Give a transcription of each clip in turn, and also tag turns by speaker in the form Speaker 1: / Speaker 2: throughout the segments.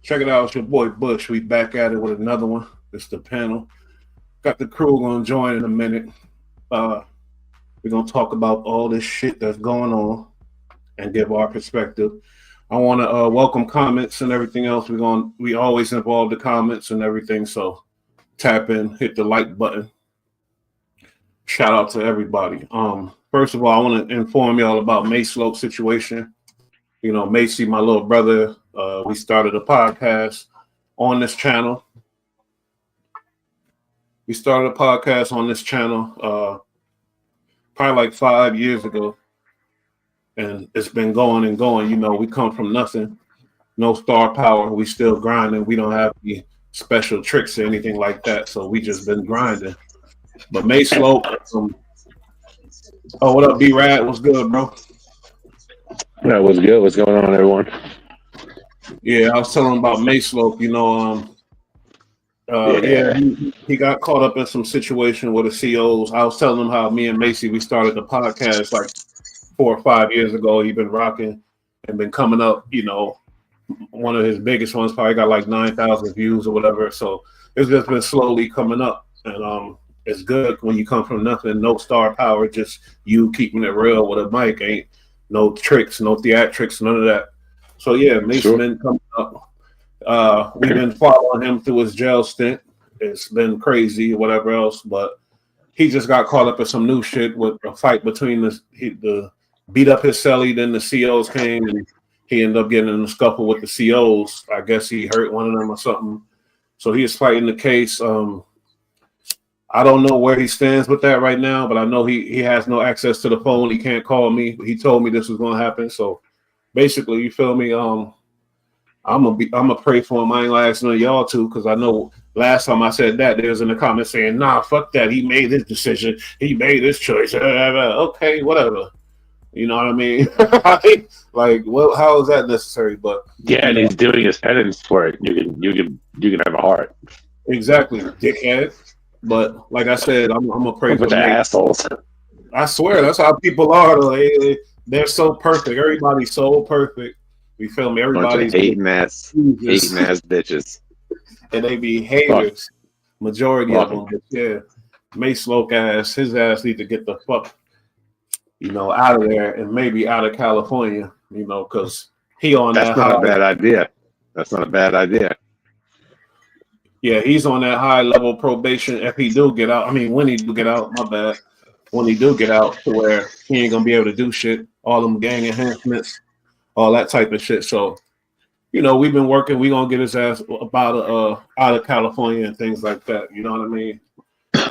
Speaker 1: Check it out. It's your boy Bush. We back at it with another one. It's the panel. Got the crew going to join in a minute. We're going to talk about all this shit that's going on and give our perspective. I want to welcome comments and everything else. We always involve the comments and everything. So tap in, hit the like button. Shout out to everybody. First of all, I want to inform y'all about Mace Slope situation. You know, Macy, my little brother, we started a podcast on this channel. Probably like 5 years ago. And it's been going and going. You know, we come from nothing, no star power. We still grinding. We don't have any special tricks or anything like that. So we just been grinding. But Mace Slope, what up, B-Rad? What's good, bro?
Speaker 2: Yeah, what's good? What's going on, everyone?
Speaker 1: Yeah, I was telling about Mace Slope. You know, he got caught up in some situation with the COs. I was telling him how me and Macy, we started the podcast like 4 or 5 years ago. He's been rocking and been coming up. You know, one of his biggest ones probably got like 9,000 views or whatever. So it's just been slowly coming up, and it's good when you come from nothing, no star power, just you keeping it real with a mic. Ain't no tricks, no theatrics, none of that. So yeah, Mason been coming up. We've been following him through his jail stint. It's been crazy, whatever else, but he just got caught up in some new shit with a fight between the beat up his celly, then the COs came and he ended up getting in a scuffle with the COs. I guess he hurt one of them or something. So he is fighting the case. I don't know where he stands with that right now, but I know he has no access to the phone. He can't call me. He told me this was going to happen. So basically, you feel me? I'm gonna pray for him. I ain't gonna ask none of y'all to, because I know last time I said that, there's in the comments saying, nah, fuck that. He made his decision. He made his choice. Okay, whatever. You know what I mean? Like, well, how is that necessary? But
Speaker 2: yeah, and he's doing his penance for it. You can have a heart.
Speaker 1: Exactly, dickhead. But like I said, I'm gonna pray for
Speaker 2: the assholes.
Speaker 1: I swear, that's how people are. Though. They're so perfect. Everybody's so perfect. You feel me? Everybody's
Speaker 2: hating ass bitches,
Speaker 1: and they be haters. Majority of them. But yeah, Mace Slope his ass need to get the fuck, out of there, and maybe out of California. Because he on that.
Speaker 2: That's not a bad idea. That's not a bad idea.
Speaker 1: Yeah, he's on that high level probation. If he do get out, when he do get out, my bad. When he do get out, to where he ain't gonna be able to do shit, all them gang enhancements, all that type of shit. So, we've been working. We gonna get his ass out of California and things like that. You know what I mean?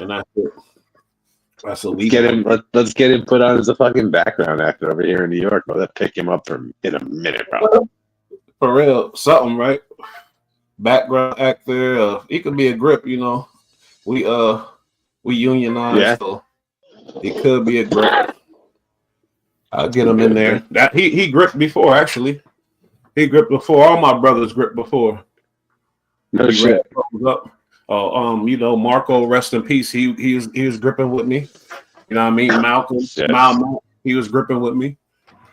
Speaker 1: And that's it. That's what we
Speaker 2: get him. Let's get him put on as a fucking background actor over here in New York. We'll pick him up in a minute, bro.
Speaker 1: For real, something, right? Background actor, he could be a grip, we unionized, so he could be a grip. I'll get him in there. That he gripped before, actually. He gripped before. All my brothers gripped before.
Speaker 2: No shit.
Speaker 1: Marco, rest in peace. He was gripping with me. You know what I mean? Malcolm, he was gripping with me.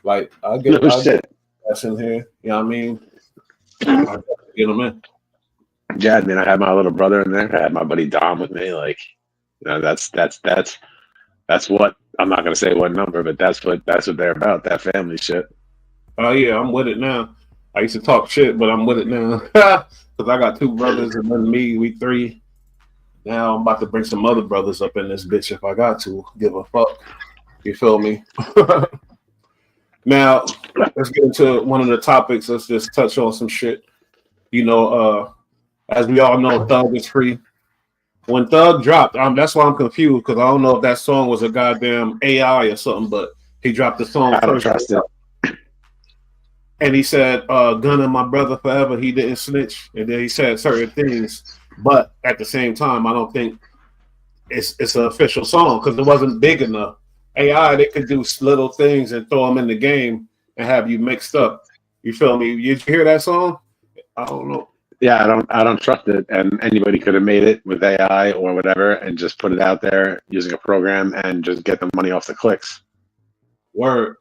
Speaker 1: Like I'll get that's in here. You know what I mean? I'll get him in.
Speaker 2: Yeah, I had my little brother in there. I had my buddy Dom with me. Like, that's what I'm not gonna say what number, but that's what they're about. That family shit.
Speaker 1: Oh yeah, I'm with it now. I used to talk shit, but I'm with it now because I got 2 brothers and then me. We 3. Now I'm about to bring some other brothers up in this bitch if I got to. Give a fuck. You feel me? Now let's get into one of the topics. Let's just touch on some shit. As we all know, Thug is free. When Thug dropped, that's why I'm confused, because I don't know if that song was a goddamn AI or something, but he dropped the song first. Trust it. And he said, gunning my brother forever, he didn't snitch. And then he said certain things. But at the same time, I don't think it's an official song because it wasn't big enough. AI, they could do little things and throw them in the game and have you mixed up. You feel me? You hear that song? I don't know.
Speaker 2: Yeah, I don't trust it. And anybody could have made it with AI or whatever and just put it out there using a program and just get the money off the clicks.
Speaker 1: Word.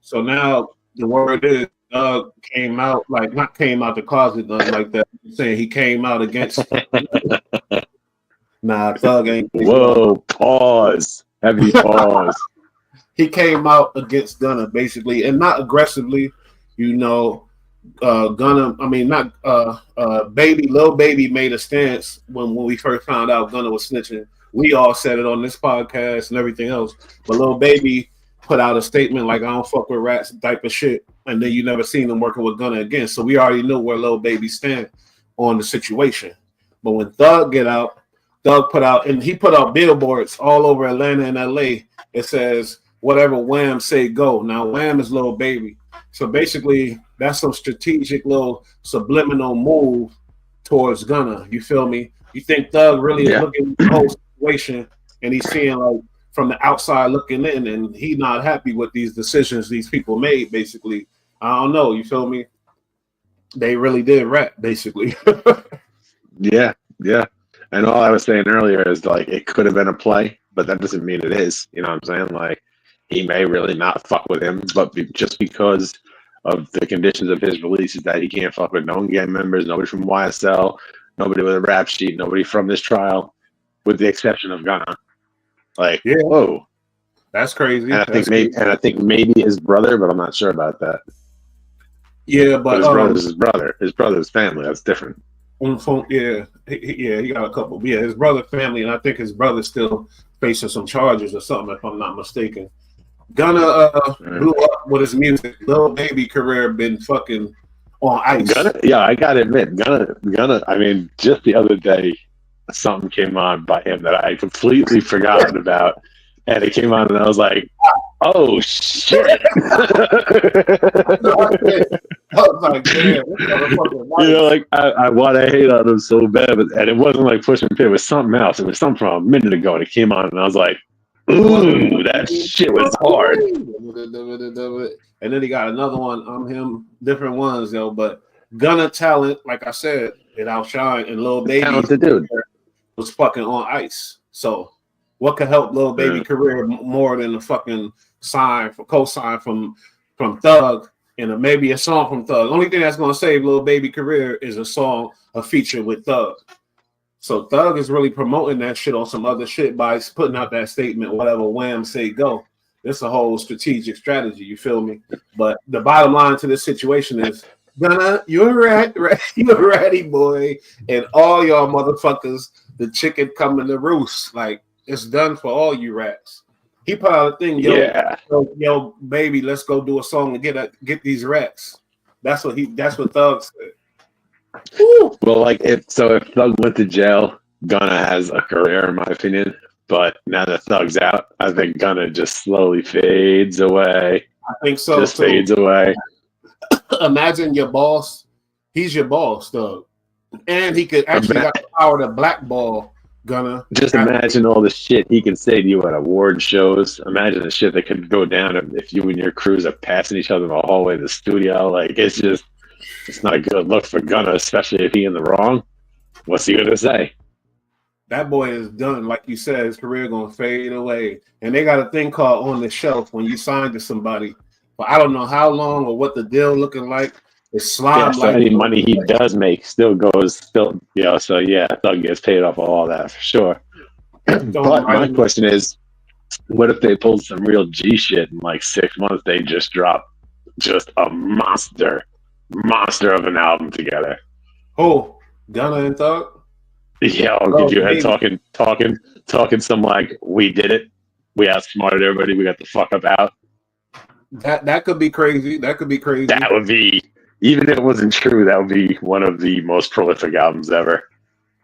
Speaker 1: So now the word is came came out, like not came out the closet, nothing like that. I'm saying he came out against. Nah, Thug ain't.
Speaker 2: Whoa, pause. Heavy pause.
Speaker 1: He came out against Gunna basically, and not aggressively. You know, Gunna. I mean, not Lil Baby made a stance when we first found out Gunna was snitching. We all said it on this podcast and everything else, but Lil Baby put out a statement like, "I don't fuck with rats," type of shit, and then you never seen him working with Gunna again. So we already knew where Lil Baby stand on the situation. But when Thug get out, Thug put out, and he put out billboards all over Atlanta and LA. It says, "Whatever Wham say, go." Now Wham is Lil Baby, so basically that's some strategic little subliminal move towards Gunna. You feel me? You think Thug really is looking at the whole situation, and he's seeing like from the outside looking in, and he not happy with these decisions these people made. Basically, I don't know. You feel me? They really did rap, basically.
Speaker 2: Yeah. And all I was saying earlier is like it could have been a play, but that doesn't mean it is. You know what I'm saying? Like he may really not fuck with him, but just because of the conditions of his release is that he can't fuck with no gang members, nobody from YSL, nobody with a rap sheet, nobody from this trial, with the exception of Gunna. Like, whoa,
Speaker 1: that's crazy.
Speaker 2: And I think maybe his brother, but I'm not sure about that.
Speaker 1: Yeah, but
Speaker 2: his brother's his brother. His brother's family. That's different.
Speaker 1: Yeah, he got a couple. Yeah, his brother family, and I think his brother's still facing some charges or something, if I'm not mistaken. Gunna blew up with his music. Lil Baby career been fucking on ice.
Speaker 2: Yeah, I gotta admit, Gunna. I mean, just the other day, something came on by him that I completely forgotten about, and it came on, and I was like, "Oh shit!"
Speaker 1: I was like, damn,
Speaker 2: you know, like I want to hate on him so bad, and it wasn't like Push and Pit. It was something else. It was something from a minute ago, and it came on, and I was like, "Ooh, that shit was hard."
Speaker 1: And then he got another one. Him, different ones though. But Gunna talent, like I said, it outshined, and Lil Baby was fucking on ice. So what could help Lil Baby career more than a fucking co-sign from Thug? And maybe a song from Thug. Only thing that's gonna save Lil Baby career is a feature with Thug. So Thug is really promoting that shit on some other shit by putting out that statement, whatever Wham say go. It's a whole strategic strategy, you feel me? But the bottom line to this situation is, Gunna, you're ready, boy. And all y'all motherfuckers, the chicken coming to roost. Like, it's done for all you rats. He put out a thing, yo, baby, let's go do a song and get these rats. That's what Thug said. Woo.
Speaker 2: Well, like if Thug went to jail, Gunna has a career, in my opinion. But now that Thug's out, I think Gunna just slowly fades away.
Speaker 1: I think so.
Speaker 2: Just fades away.
Speaker 1: Imagine your boss. He's your boss, Thug, and he could actually got the power to blackball Gunna.
Speaker 2: Just imagine all the shit he can say to you at award shows. Imagine the shit that could go down if you and your crews are passing each other in the hallway of the studio. Like, it's not a good look for Gunna, especially if he's in the wrong. What's he gonna say?
Speaker 1: That boy is done. Like you said, his career gonna fade away. And they got a thing called on the shelf when you sign to somebody. But I don't know how long or what the deal looking like. It's slime.
Speaker 2: So any money he does make still goes, so yeah, Thug gets paid off all that for sure. But my question is, what if they pulled some real G shit in like 6 months? They just drop just a monster of an album together.
Speaker 1: Oh, Gunna and Thug?
Speaker 2: Yeah, get your head talking some like, we did it, we outsmarted everybody, we got the fuck up out.
Speaker 1: That could be crazy. That
Speaker 2: would be, even if it wasn't true, that would be one of the most prolific albums ever.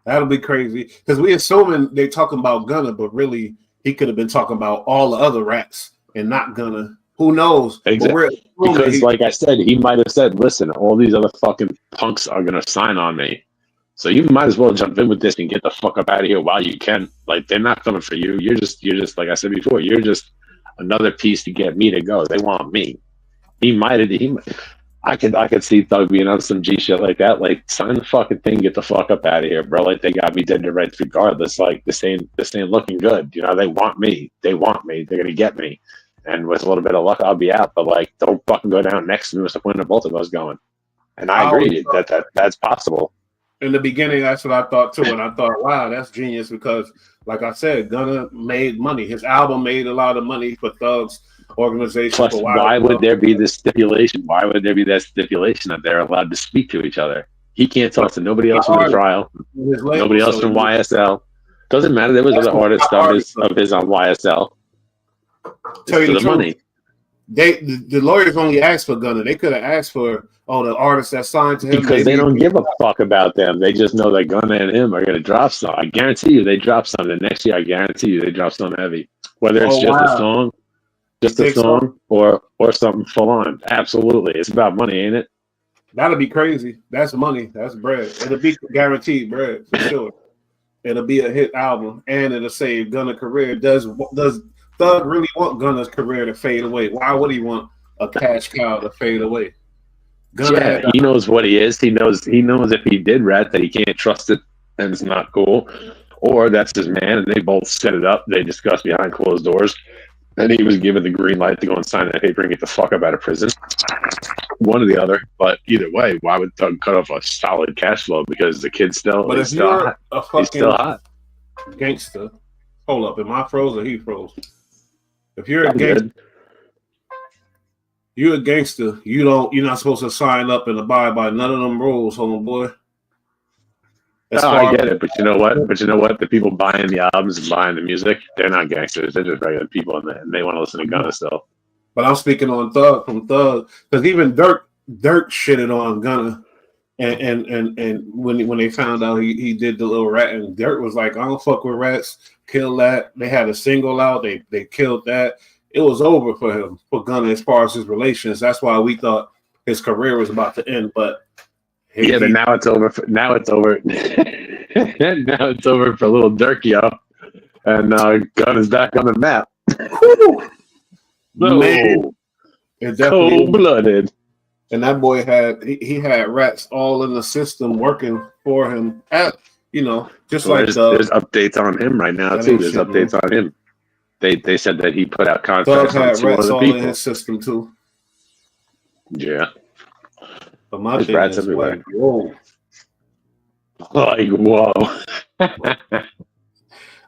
Speaker 1: That'll be crazy. Because we assuming they're talking about Gunna, but really he could have been talking about all the other rats and not Gunna. Who knows?
Speaker 2: Exactly. Because like I said, he might have said, listen, all these other fucking punks are gonna sign on me. So you might as well jump in with this and get the fuck up out of here while you can. Like, they're not coming for you. You're just like I said before, you're just another piece to get me to go. They want me. I could see Thug being on some G shit like that. Like, sign the fucking thing, get the fuck up out of here, bro. Like, they got me dead to rights regardless. Like, this ain't looking good. You know, they want me. They're gonna get me. And with a little bit of luck, I'll be out. But like, don't fucking go down next to me. What's the point of both of us going? And I agree that's possible.
Speaker 1: In the beginning, that's what I thought too, and I thought, wow, that's genius because, like I said, Gunna made money. His album made a lot of money for Thug's organization.
Speaker 2: Plus, why would there be this stipulation? Why would there be that stipulation that they're allowed to speak to each other? He can't talk to nobody else from the trial, nobody else from YSL. Doesn't matter. There was other artists of his on YSL.
Speaker 1: Tell you the money. The lawyers only asked for Gunna. They could have asked for the artists that signed to him
Speaker 2: because they don't give a fuck about them. They just know that Gunna and him are going to drop some. I guarantee you, they drop some. The next year, I guarantee you, they drop something heavy. Whether it's just a song, or something full on. Absolutely, it's about money, ain't it?
Speaker 1: That'll be crazy. That's money. That's bread. It'll be guaranteed bread for sure. It'll be a hit album, and it'll save Gunna's career. Does Thug really want Gunna's career to fade away? Why would he want a cash cow to fade away?
Speaker 2: He knows what he is. He knows if he did rat that he can't trust it and it's not cool, or that's his man, and they both set it up. They discussed behind closed doors, and he was given the green light to go and sign that paper and get the fuck up out of prison. One or the other, but either way, why would Thug cut off a solid cash flow? Because the kid's still,
Speaker 1: but if you're a fucking
Speaker 2: hot.
Speaker 1: Gangster, hold up, am I froze or he froze? If you're a gangster, you're a gangster. You're not supposed to sign up and abide by none of them rules, homeboy.
Speaker 2: I get it, but you know what? The people buying the albums and buying the music, they're not gangsters. They're just regular people, and they want to listen to Gunna still.
Speaker 1: But I'm speaking on Thug, because even Dirk shitted on Gunna, and when they found out he did the little rat, and Dirk was like, I don't fuck with rats, kill that. They had a single out, they killed that. It was over for him, for Gunna, as far as his relations. That's why we thought his career was about to end, but
Speaker 2: but now it's over. Now it's over. Now it's over for Lil Dirk, yo, and Gunna's back on the map.
Speaker 1: Man,
Speaker 2: cold-blooded.
Speaker 1: And that boy had rats all in the system working for him. Just like
Speaker 2: there's updates on him right now too. There's updates on him. They said that he put out contracts on
Speaker 1: had
Speaker 2: two
Speaker 1: rats
Speaker 2: other
Speaker 1: all
Speaker 2: people.
Speaker 1: In his system too.
Speaker 2: Yeah,
Speaker 1: but my thing
Speaker 2: rats
Speaker 1: is
Speaker 2: everywhere.
Speaker 1: Like,
Speaker 2: whoa.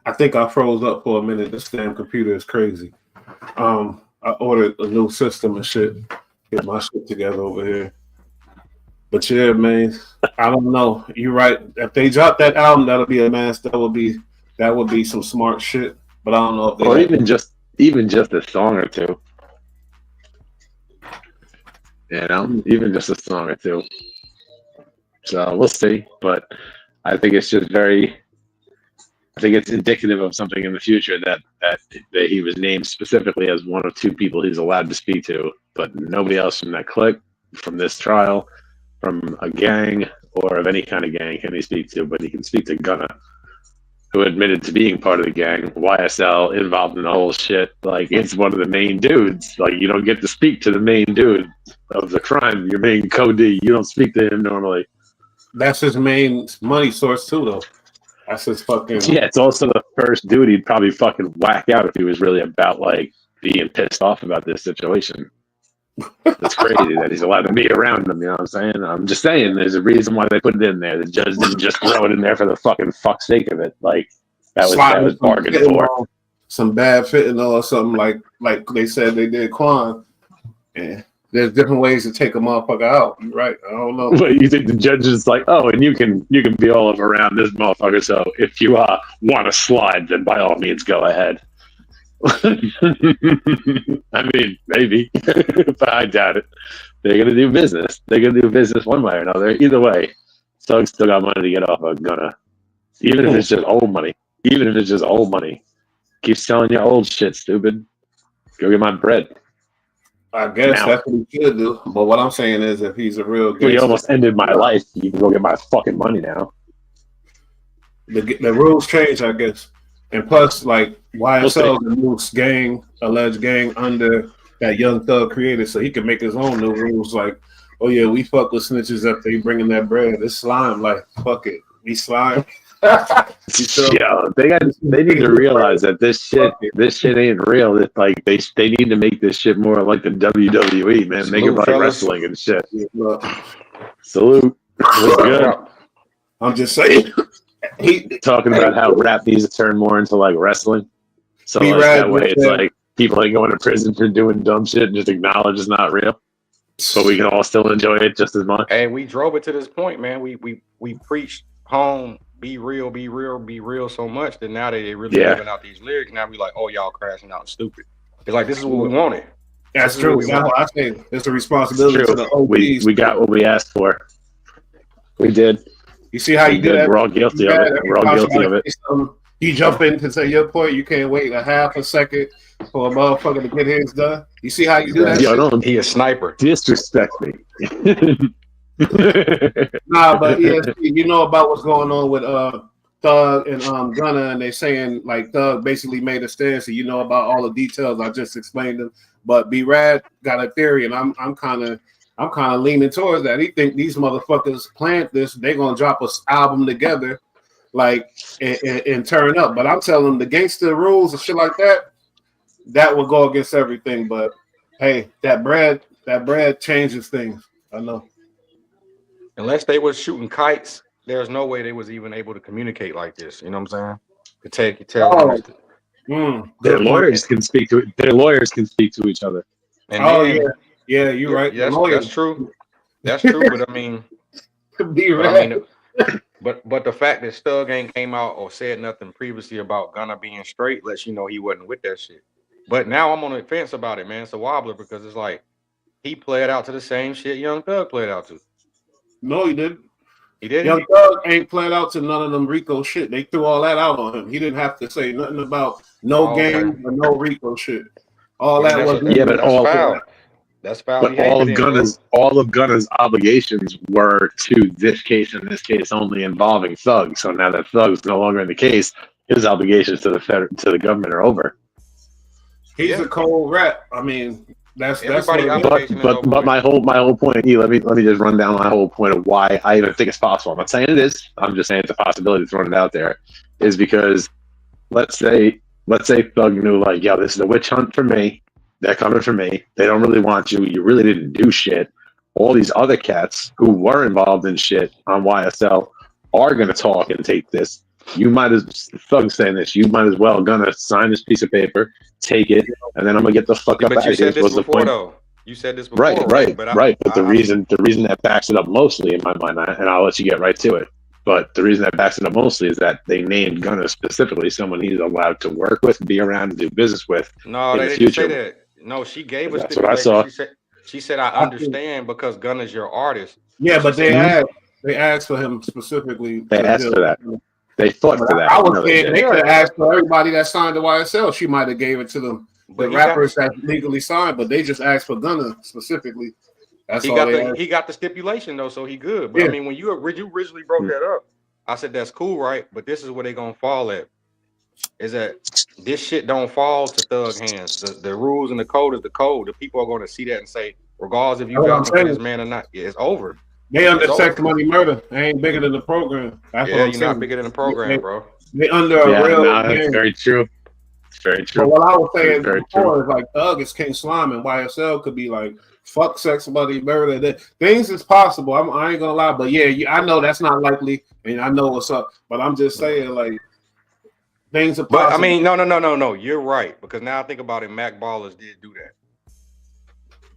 Speaker 1: I think I froze up for a minute. This damn computer is crazy. I ordered a new system and shit. Get my shit together over here. But yeah, man, I don't know. You're right. If they drop that album, that'll be a mess. That would be some smart shit. But I don't know if they
Speaker 2: or even just a song or two. Even just a song or two. So we'll see. But I think it's just I think it's indicative of something in the future that he was named specifically as one of two people he's allowed to speak to, but nobody else from that clique, from this trial, from a gang, or of any kind of gang can he speak to, but he can speak to Gunna, who admitted to being part of the gang, YSL, involved in the whole shit. Like, it's one of the main dudes. Like, you don't get to speak to the main dude of the crime, your main co-D. You don't speak to him normally.
Speaker 1: That's his main money source too, though. That's his fucking...
Speaker 2: Yeah, it's also the first dude he'd probably fucking whack out if he was really about, like, being pissed off about this situation. It's crazy that he's allowed to be around them, you know what I'm saying? I'm just saying, there's a reason why they put it in there. The judge didn't just throw it in there for the fucking fuck's sake of it. Like, that was bargained for.
Speaker 1: Some bad fentanyl or something like they said they did Quan. Yeah. There's different ways to take a motherfucker out. You're right. I don't know.
Speaker 2: But you think the judge is like, oh, and you can be all of around this motherfucker. So if you want to slide, then by all means, go ahead. I mean, maybe, but I doubt it. They're gonna do business. They're gonna do business one way or another. Either way, Thug's still got money to get off of Gunna, even if it's just old money. Keep selling your old shit, stupid. Go get my bread.
Speaker 1: I guess that's what he should do. But what I'm saying is, if he's a real gangster,
Speaker 2: he almost ended my life. You can go get my fucking money now.
Speaker 1: The rules change, I guess. And plus, like, YSL, the new alleged gang under that Young Thug created, so he can make his own new rules. Like, oh yeah, we fuck with snitches if they bringing that bread. It's slime. Like, fuck it, we slime.
Speaker 2: Yeah, they need to realize that this shit ain't real. It's like they need to make this shit more like the WWE, man. Make it like wrestling and shit. Salute. What's good?
Speaker 1: I'm just saying.
Speaker 2: Talking about how rap needs to turn more into like wrestling. So like that way it's like people ain't going to prison for doing dumb shit and just acknowledge it's not real. But we can all still enjoy it just as much.
Speaker 3: And we drove it to this point, man. We preached home, be real, be real, be real so much that now that they really giving out these lyrics, now we like, oh, y'all crashing out stupid. It's like this is what we wanted.
Speaker 1: That's true. I think it's a responsibility to the OGs.
Speaker 2: We got what we asked for. We did.
Speaker 1: You see how you did that?
Speaker 2: We're all guilty of it. We're all guilty of it.
Speaker 1: You jump in to say your point. You can't wait a half a second for a motherfucker to get his done. You see how you do that?
Speaker 2: Yo,
Speaker 3: he a sniper.
Speaker 2: Disrespect me.
Speaker 1: Nah, but yeah, you know about what's going on with Thug and Gunna, and they saying like Thug basically made a stance. And you know about all the details. I just explained them. But B-Rad got a theory, and I'm kind of leaning towards that. He think these motherfuckers planned this. They gonna drop an album together, like and turn up. But I'm telling them the gangster rules and shit like that, that will go against everything. But hey, that bread changes things. I know.
Speaker 3: Unless they was shooting kites, there's no way they was even able to communicate like this. You know what I'm saying? To tell.
Speaker 2: Their lawyers can speak to each other.
Speaker 3: And
Speaker 1: yeah, you're right.
Speaker 3: Yes, that's true. That's true. But I mean, but the fact that Stug ain't came out or said nothing previously about Gunna being straight lets you know he wasn't with that shit. But now I'm on the fence about it, man. It's a wobbler because it's like he played out to the same shit Young Thug played out to.
Speaker 1: No, he didn't.
Speaker 3: He didn't.
Speaker 1: Young Thug ain't played out to none of them Rico shit. They threw all that out on him. He didn't have to say nothing about no game or no Rico shit. All that was
Speaker 2: but all foul.
Speaker 3: That's foul.
Speaker 2: But all of Gunna's obligations were to this case and this case only involving Thug. So now that Thug's no longer in the case, his obligations to the government are over.
Speaker 1: He's a cold rat. I mean, that's
Speaker 2: but my whole point. Let me just run down my whole point of why I even think it's possible. I'm not saying it is. I'm just saying it's a possibility, throwing it out there. Is because let's say Thug knew like, yo, this is a witch hunt for me. They're coming for me. They don't really want you. You really didn't do shit. All these other cats who were involved in shit on YSL are gonna talk and take this. You might as Thug saying this. You might as well gonna sign this piece of paper, take it, and then I'm gonna get the fuck up out of here. What's the point?
Speaker 3: Though. You said this before,
Speaker 2: right. But the reason that backs it up mostly in my mind, and I'll let you get right to it. But the reason that backs it up mostly is that they named Gunna specifically someone he's allowed to work with, be around, and do business with.
Speaker 3: No, they didn't say that. No, she gave us.
Speaker 2: That's what I saw.
Speaker 3: She said, "I understand because Gunna's your artist."
Speaker 1: Yeah, but they asked for him specifically.
Speaker 2: They asked for that. They fought for that.
Speaker 1: I was saying they could have asked for everybody that signed the YSL. She might have gave it to them, the rappers that legally signed, but they just asked for Gunna specifically. That's
Speaker 3: he got the stipulation though, so he good. But I mean, when you originally broke that up, I said that's cool, right? But this is where they gonna fall at. Is that this shit don't fall to Thug hands. The rules and the code is the code. The people are going to see that and say, regardless if you got this man or not, it's over.
Speaker 1: They under sex money murder. They ain't bigger than the program. That's
Speaker 3: you're not bigger than the program, bro.
Speaker 1: They under a real.
Speaker 2: That's very true. It's very true.
Speaker 1: But what I was saying before is like Thug is King Slime and YSL could be like fuck sex money murder. Things is possible. I ain't gonna lie, but yeah, I know that's not likely, and I know what's up. But I'm just saying like. Things are possible.
Speaker 3: But I mean, no. You're right because now I think about it. Mac Ballers did do that.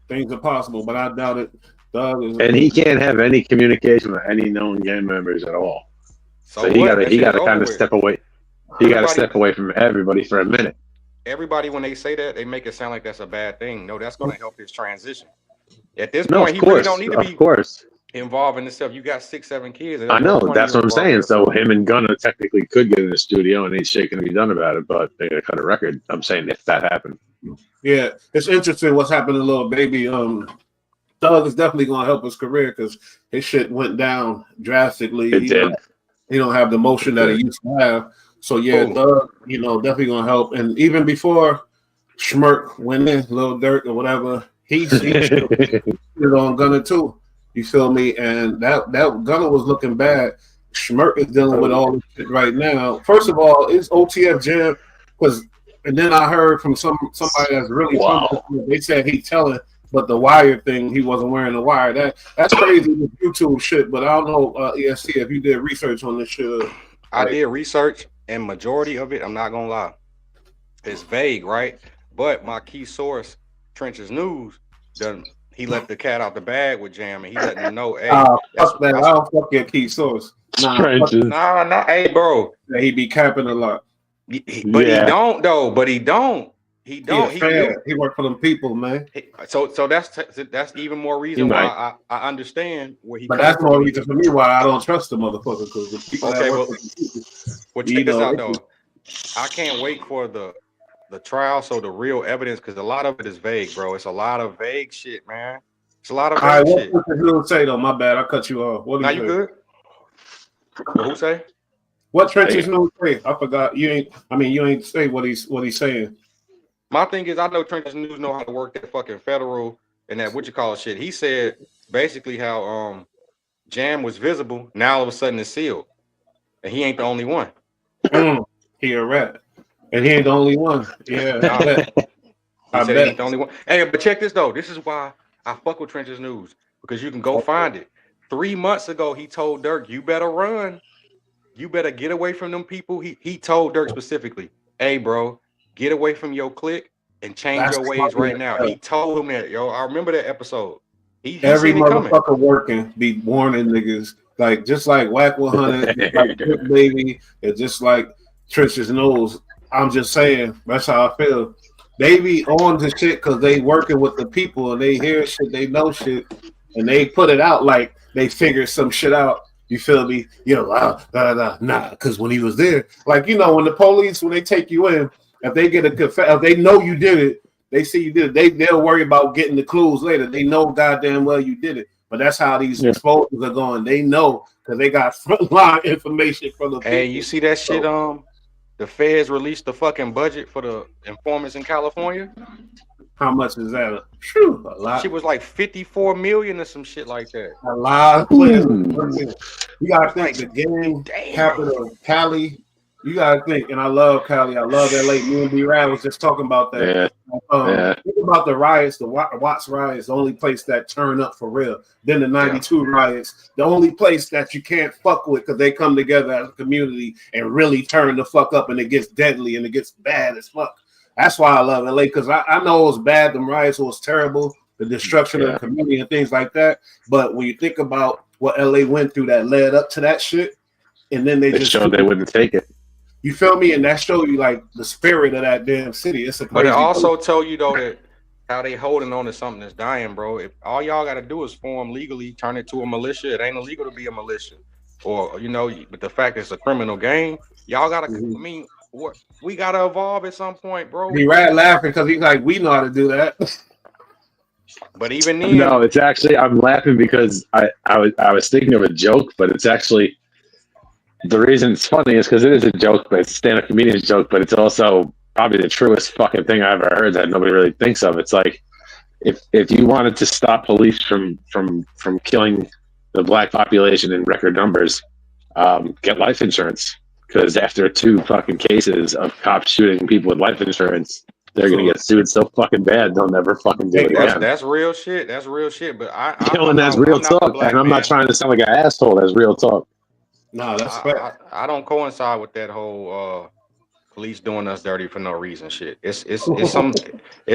Speaker 1: Things are possible, but I doubt it.
Speaker 2: And he can't have any communication with any known gang members at all. So he got to kind of step away. He got to step away from everybody for a minute.
Speaker 3: Everybody, when they say that, they make it sound like that's a bad thing. No, that's going to help his transition. At this point, he really don't need to be involved in this stuff. You got 6-7 kids.
Speaker 2: I know, that's what I'm saying. So him and Gunna technically could get in the studio and ain't shit can be done about it, but they gotta cut a record. I'm saying if that happened.
Speaker 1: Yeah, it's interesting what's happening to Lil Baby. Thug is definitely gonna help his career because his shit went down drastically.
Speaker 2: It did.
Speaker 1: He don't have the motion that he used to have. So yeah, Thug, definitely gonna help. And even before Schmirk went in, Lil Dirk or whatever, he's on Gunna too. You feel me? And that Gunna was looking bad. Schmirk is dealing with all this shit right now. First of all, it's OTF Jam and then I heard from somebody that's really they said he telling But the wire thing, he wasn't wearing the wire. That's crazy with YouTube shit. But I don't know, EST, if you did research on this shit.
Speaker 3: I did research, and majority of it, I'm not gonna lie, it's vague, right? But my key source, Trench's News, he let the cat out the bag with Jam, and he letting them know, hey,
Speaker 1: fuck that. I don't fuck your key source.
Speaker 3: Nah, hey, bro.
Speaker 1: He be capping a lot.
Speaker 3: But he don't though. But he don't. He don't.
Speaker 1: He work for them people, man.
Speaker 3: So that's even more reason why I understand where he.
Speaker 1: But that's more reason for me why I don't trust the motherfucker, because the people that work for the people.
Speaker 3: Well, check this out though. I can't wait for the trial, so the real evidence, because a lot of it is vague, bro. It's a lot of vague shit, man. It's a lot of vague shit.
Speaker 1: What did you say though? My bad, I cut you off. What
Speaker 3: now you good? Who say?
Speaker 1: What Trench's News say? I forgot. You ain't say what he's saying.
Speaker 3: My thing is, I know Trench's News know how to work that fucking federal and that what you call shit. He said basically how Jam was visible. Now all of a sudden it's sealed, and he ain't the only one.
Speaker 1: He a rat, and he ain't the only one. Yeah, I bet.
Speaker 3: He ain't the only one. Hey, but check this though. This is why I fuck with Trench's News, because you can go find it. 3 months ago, he told Dirk, "You better run. You better get away from them people." He told Dirk specifically, "Hey, bro, get away from your clique and change your ways right now." He told him that, yo. I remember that episode.
Speaker 1: Every motherfucker working be warning niggas, like just like Whack 100, just like Good Baby, and just like Trench's Nose. I'm just saying, that's how I feel. They be on the shit because they working with the people and they hear shit, they know shit, and they put it out like they figured some shit out. You feel me? Nah, because when he was there, like, when the police, when they take you in, if they get if they know you did it, they see you did it, they'll worry about getting the clues later. They know goddamn well you did it. But that's how these exposures are going. They know because they got frontline information from the people.
Speaker 3: Hey, you see that shit? The feds released the fucking budget for the informants in California.
Speaker 1: How much is that? Whew, a lot.
Speaker 3: She was like 54 million or some shit like that.
Speaker 1: A lot of players. You gotta think the game capital of Cali. You gotta think, and I love Cali. I love LA. Me and B-Rad was just talking about that. Think about the riots, the Watts riots, the only place that turn up for real. Then the 92 riots, the only place that you can't fuck with because they come together as a community and really turn the fuck up, and it gets deadly and it gets bad as fuck. That's why I love LA, because I know it was bad. Them riots was terrible, the destruction of the community and things like that. But when you think about what LA went through that led up to that shit, and then they just
Speaker 2: showed they wouldn't take it.
Speaker 1: You feel me? And that show you like the spirit of that damn city. It's a crazy.
Speaker 3: But it also tell you though that how they holding on to something that's dying, bro. If all y'all got to do is form legally, turn it to a militia. It ain't illegal to be a militia, or but the fact it's a criminal game, y'all gotta. I mean, what we gotta evolve at some point, bro.
Speaker 1: He right laughing because he's like, we know how to do that.
Speaker 3: But even then,
Speaker 2: no, it's actually I'm laughing because I was thinking of a joke, but it's actually. The reason it's funny is because it is a joke, but it's a stand-up comedian's joke, but it's also probably the truest fucking thing I ever heard that nobody really thinks of. It's like if you wanted to stop police from killing the black population in record numbers, get life insurance. Because after 2 fucking cases of cops shooting people with life insurance, they're gonna get sued so fucking bad they'll never fucking do it again.
Speaker 3: That's real shit. That's real shit. But
Speaker 2: that's real talk, and I'm not trying to sound like an asshole. That's real talk.
Speaker 1: No, that's fair.
Speaker 3: I don't coincide with that whole police doing us dirty for no reason shit. It's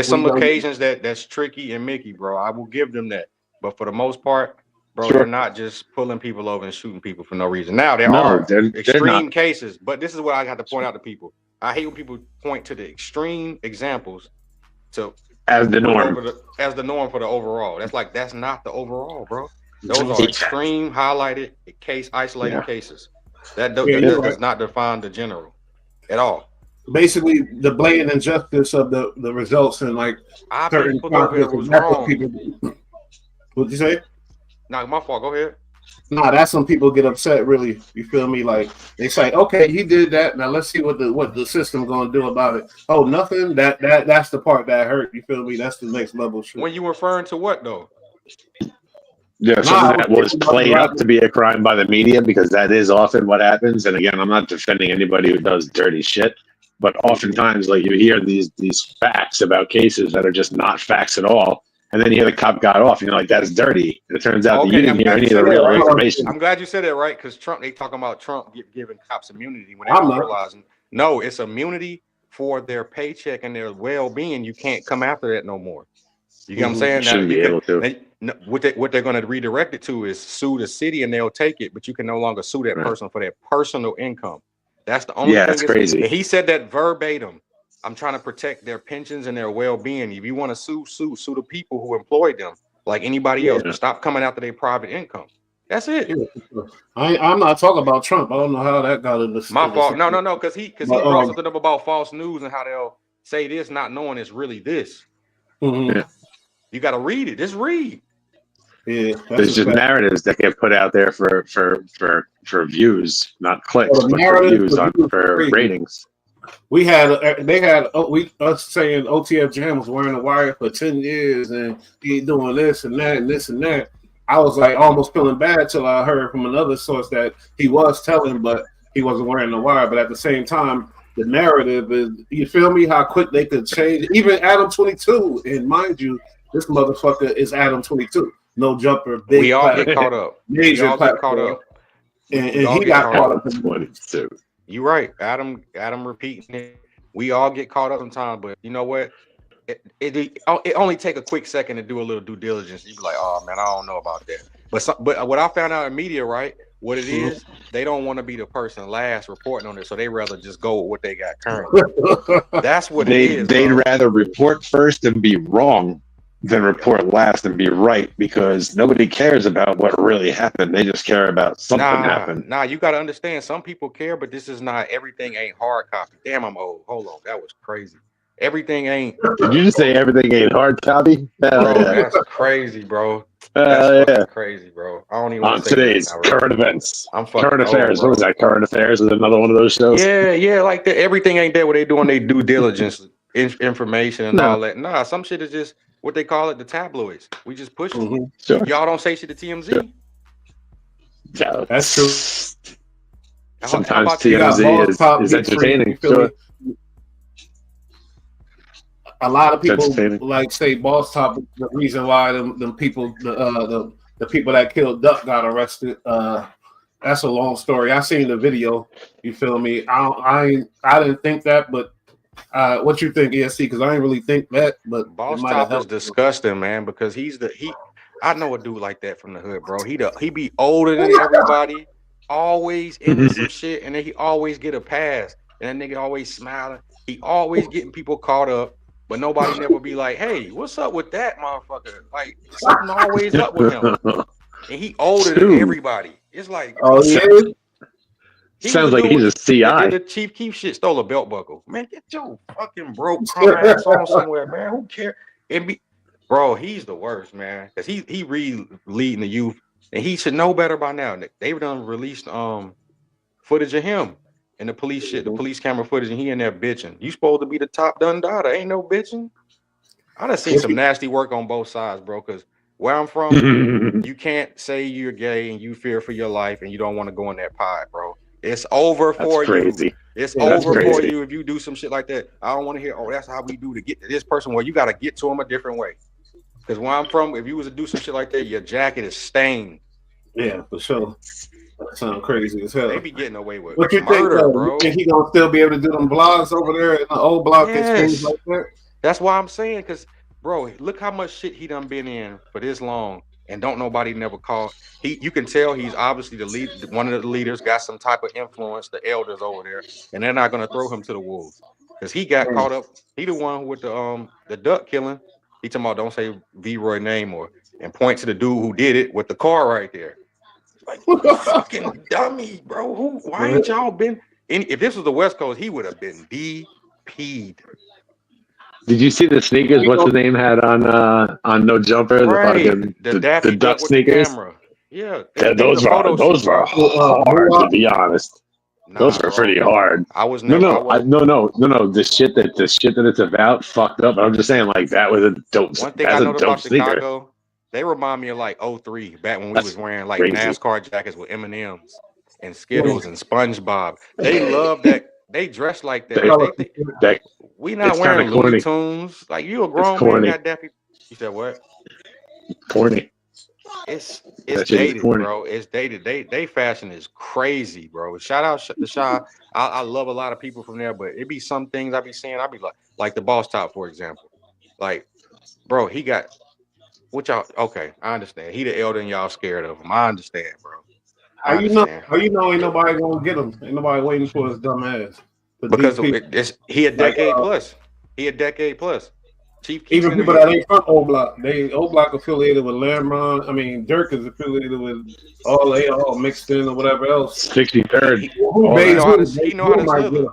Speaker 3: some occasions that's tricky and Mickey, bro. I will give them that. But for the most part, bro, they're not just pulling people over and shooting people for no reason. Now there are extreme cases, but this is what I got to point out to people. I hate when people point to the extreme examples
Speaker 2: as the norm.
Speaker 3: As the norm for the overall. That's not the overall, bro. Those are extreme, highlighted isolated cases. That does not define the general at all.
Speaker 1: Basically, the blatant injustice of the results and like certain
Speaker 3: was wrong.
Speaker 1: What'd you say?
Speaker 3: Nah, my fault. Go ahead.
Speaker 1: Nah, that's when people get upset. Really, you feel me? Like they say, "Okay, he did that. Now let's see what the system gonna do about it." Oh, nothing. That's the part that hurt. You feel me? That's the next level shit.
Speaker 3: When you referring to what though?
Speaker 2: Yeah, something that was played up to be a crime by the media, because that is often what happens. And again, I'm not defending anybody who does dirty shit, but oftentimes, like, you hear these facts about cases that are just not facts at all, And then you hear the cop got off. You know, like that's dirty. And it turns out that you didn't hear any of the real information.
Speaker 3: I'm glad you said that, right? Because Trump, they talking about Trump giving cops immunity when they don't realize. No, it's immunity for their paycheck and their well-being. You can't come after that no more. You get what I'm saying?
Speaker 2: Shouldn't be able to.
Speaker 3: What they're going to redirect it to is sue the city and they'll take it, but you can no longer sue that person for their personal income. That's the only thing.
Speaker 2: That's crazy.
Speaker 3: And he said that verbatim. I'm trying to protect their pensions and their well-being. If you want to sue the people who employed them, like anybody else. But stop coming after their private income. That's it.
Speaker 1: I'm not talking about Trump. I don't know how that got in this.
Speaker 3: My fault. No, because he brought something up about false news and how they'll say this, not knowing it's really this.
Speaker 1: Mm-hmm.
Speaker 2: Yeah.
Speaker 3: You got to read it. Just read.
Speaker 2: Yeah, there's just narratives that get put out there for views, not clicks, but for views for ratings.
Speaker 1: They had us saying OTF Jam was wearing a wire for 10 years and he doing this and that and this and that. I was like almost feeling bad till I heard from another source that he was telling, but he wasn't wearing the wire. But at the same time, the narrative is, you feel me, how quick they could change. Even Adam 22, and mind you, this motherfucker is Adam 22. No jumper, big.
Speaker 3: We all get caught up.
Speaker 1: Major platform. And he got caught up in 22.
Speaker 3: You're right. Adam repeating it. We all get caught up sometimes, but you know what? It only take a quick second to do a little due diligence. You be like, oh man, I don't know about that. But what I found out in media, right? What it is, they don't want to be the person last reporting on it, so they rather just go with what they got currently. That's what it is.
Speaker 2: They'd rather report first and be wrong than report last and be right, because nobody cares about what really happened. They just care about something happened.
Speaker 3: You got to understand, some people care, but this is not, everything ain't hard copy. Damn, I'm old. Hold on. That was crazy. Everything ain't.
Speaker 2: Did you just say everything ain't hard copy?
Speaker 3: Bro, that's crazy, bro. That's crazy, bro. I don't even
Speaker 2: on today's current events.
Speaker 3: I'm fucking
Speaker 2: current affairs.
Speaker 3: Bro.
Speaker 2: What was that? Current affairs is another one of those shows.
Speaker 3: Yeah, like that. Everything ain't there. What they doing? They due diligence, information, and all that. Nah, some shit is just what they call it, the tabloids. We just push it.
Speaker 2: Sure.
Speaker 3: Y'all don't say shit to TMZ.
Speaker 2: Sure. Yeah,
Speaker 1: that's true.
Speaker 2: Sometimes TMZ is entertaining. Sure.
Speaker 1: A lot of people like say Boss Top. The reason why them people, the people that killed Duck got arrested. That's a long story. I seen the video. You feel me? I didn't think that, but what you think, ESC? Because I didn't really think that. But
Speaker 3: Boss Top is disgusting, man. Because I know a dude like that from the hood, bro. He be older than everybody, always into some shit, and then he always get a pass. And that nigga always smiling. He always getting people caught up. But nobody never be like, hey, what's up with that motherfucker? Like, something always up with him. And he older than everybody. It's like,
Speaker 1: oh, yeah.
Speaker 2: Sounds like he's a CI.
Speaker 3: The Chief Keef shit stole a belt buckle. Man, get your fucking broke ass on somewhere, man. Who cares? Bro, he's the worst, man. Because he leading the youth. And he should know better by now. They've done released footage of him. And the police shit, the police camera footage, and he in there bitching. You supposed to be the top done daughter. Ain't no bitching. I done seen some nasty work on both sides, bro. Because where I'm from, you can't say you're gay and you fear for your life and you don't want to go in that pod, bro. It's over for you. It's over for you if you do some shit like that. I don't want to hear, oh, that's how we do to get to this person. Well, you got to get to him a different way. Because where I'm from, if you was to do some shit like that, your jacket is stained.
Speaker 1: Yeah, for sure. That sounds crazy as hell.
Speaker 3: They be getting away with
Speaker 1: what you
Speaker 3: murder,
Speaker 1: think,
Speaker 3: bro.
Speaker 1: You think he gonna still be able to do them blogs over there in the old block and things like that?
Speaker 3: That's why I'm saying, because, bro, look how much shit he done been in for this long, and don't nobody never call. You can tell he's obviously the lead, one of the leaders, got some type of influence, the elders over there, and they're not gonna throw him to the wolves because he got caught up. He the one with the duck killing. He talking about don't say V-Roy name and point to the dude who did it with the car right there. Like, fucking dummy, bro. Why ain't y'all been if this was the West Coast, he would have been DP'd.
Speaker 2: Did you see the sneakers? What's his name had on No Jumper?
Speaker 3: Right. The duck sneakers.
Speaker 2: Yeah, those were hard, to be honest. Those were pretty hard.
Speaker 3: I was
Speaker 2: no. The shit that it's about fucked up. I'm just saying, like, that was a dope.
Speaker 3: One thing I noticed about Chicago, they remind me of like 03, back when we was wearing like NASCAR jackets with M&Ms and Skittles and SpongeBob. They love that. They dress like that. We not wearing Looney Tunes. Like, you a grown man, got Daffy. You said what?
Speaker 2: Corny.
Speaker 3: It's
Speaker 2: That shit is
Speaker 3: dated,
Speaker 2: corny.
Speaker 3: bro. It's dated. They fashion is crazy, bro. Shout out to Shy. I love a lot of people from there, but it be some things I be seeing. I be like the Boss Top, for example. Like, bro, he got what y'all. Okay, I understand. He the elder and y'all scared of him. I understand, bro.
Speaker 1: How
Speaker 3: I
Speaker 1: you know?
Speaker 3: understand
Speaker 1: How you know ain't nobody gonna get him? Ain't nobody waiting for his dumb ass. The
Speaker 3: because
Speaker 1: deep people,
Speaker 3: he a
Speaker 1: like
Speaker 3: decade plus. He a decade plus. Chief Keef
Speaker 1: even
Speaker 3: in the
Speaker 1: people that ain't from O Block, they O Block affiliated with Lamron. I mean, Dirk is affiliated with all mixed in or whatever else.
Speaker 2: 63rd.
Speaker 1: Who
Speaker 3: he know how to
Speaker 1: might get
Speaker 3: slither.
Speaker 1: him.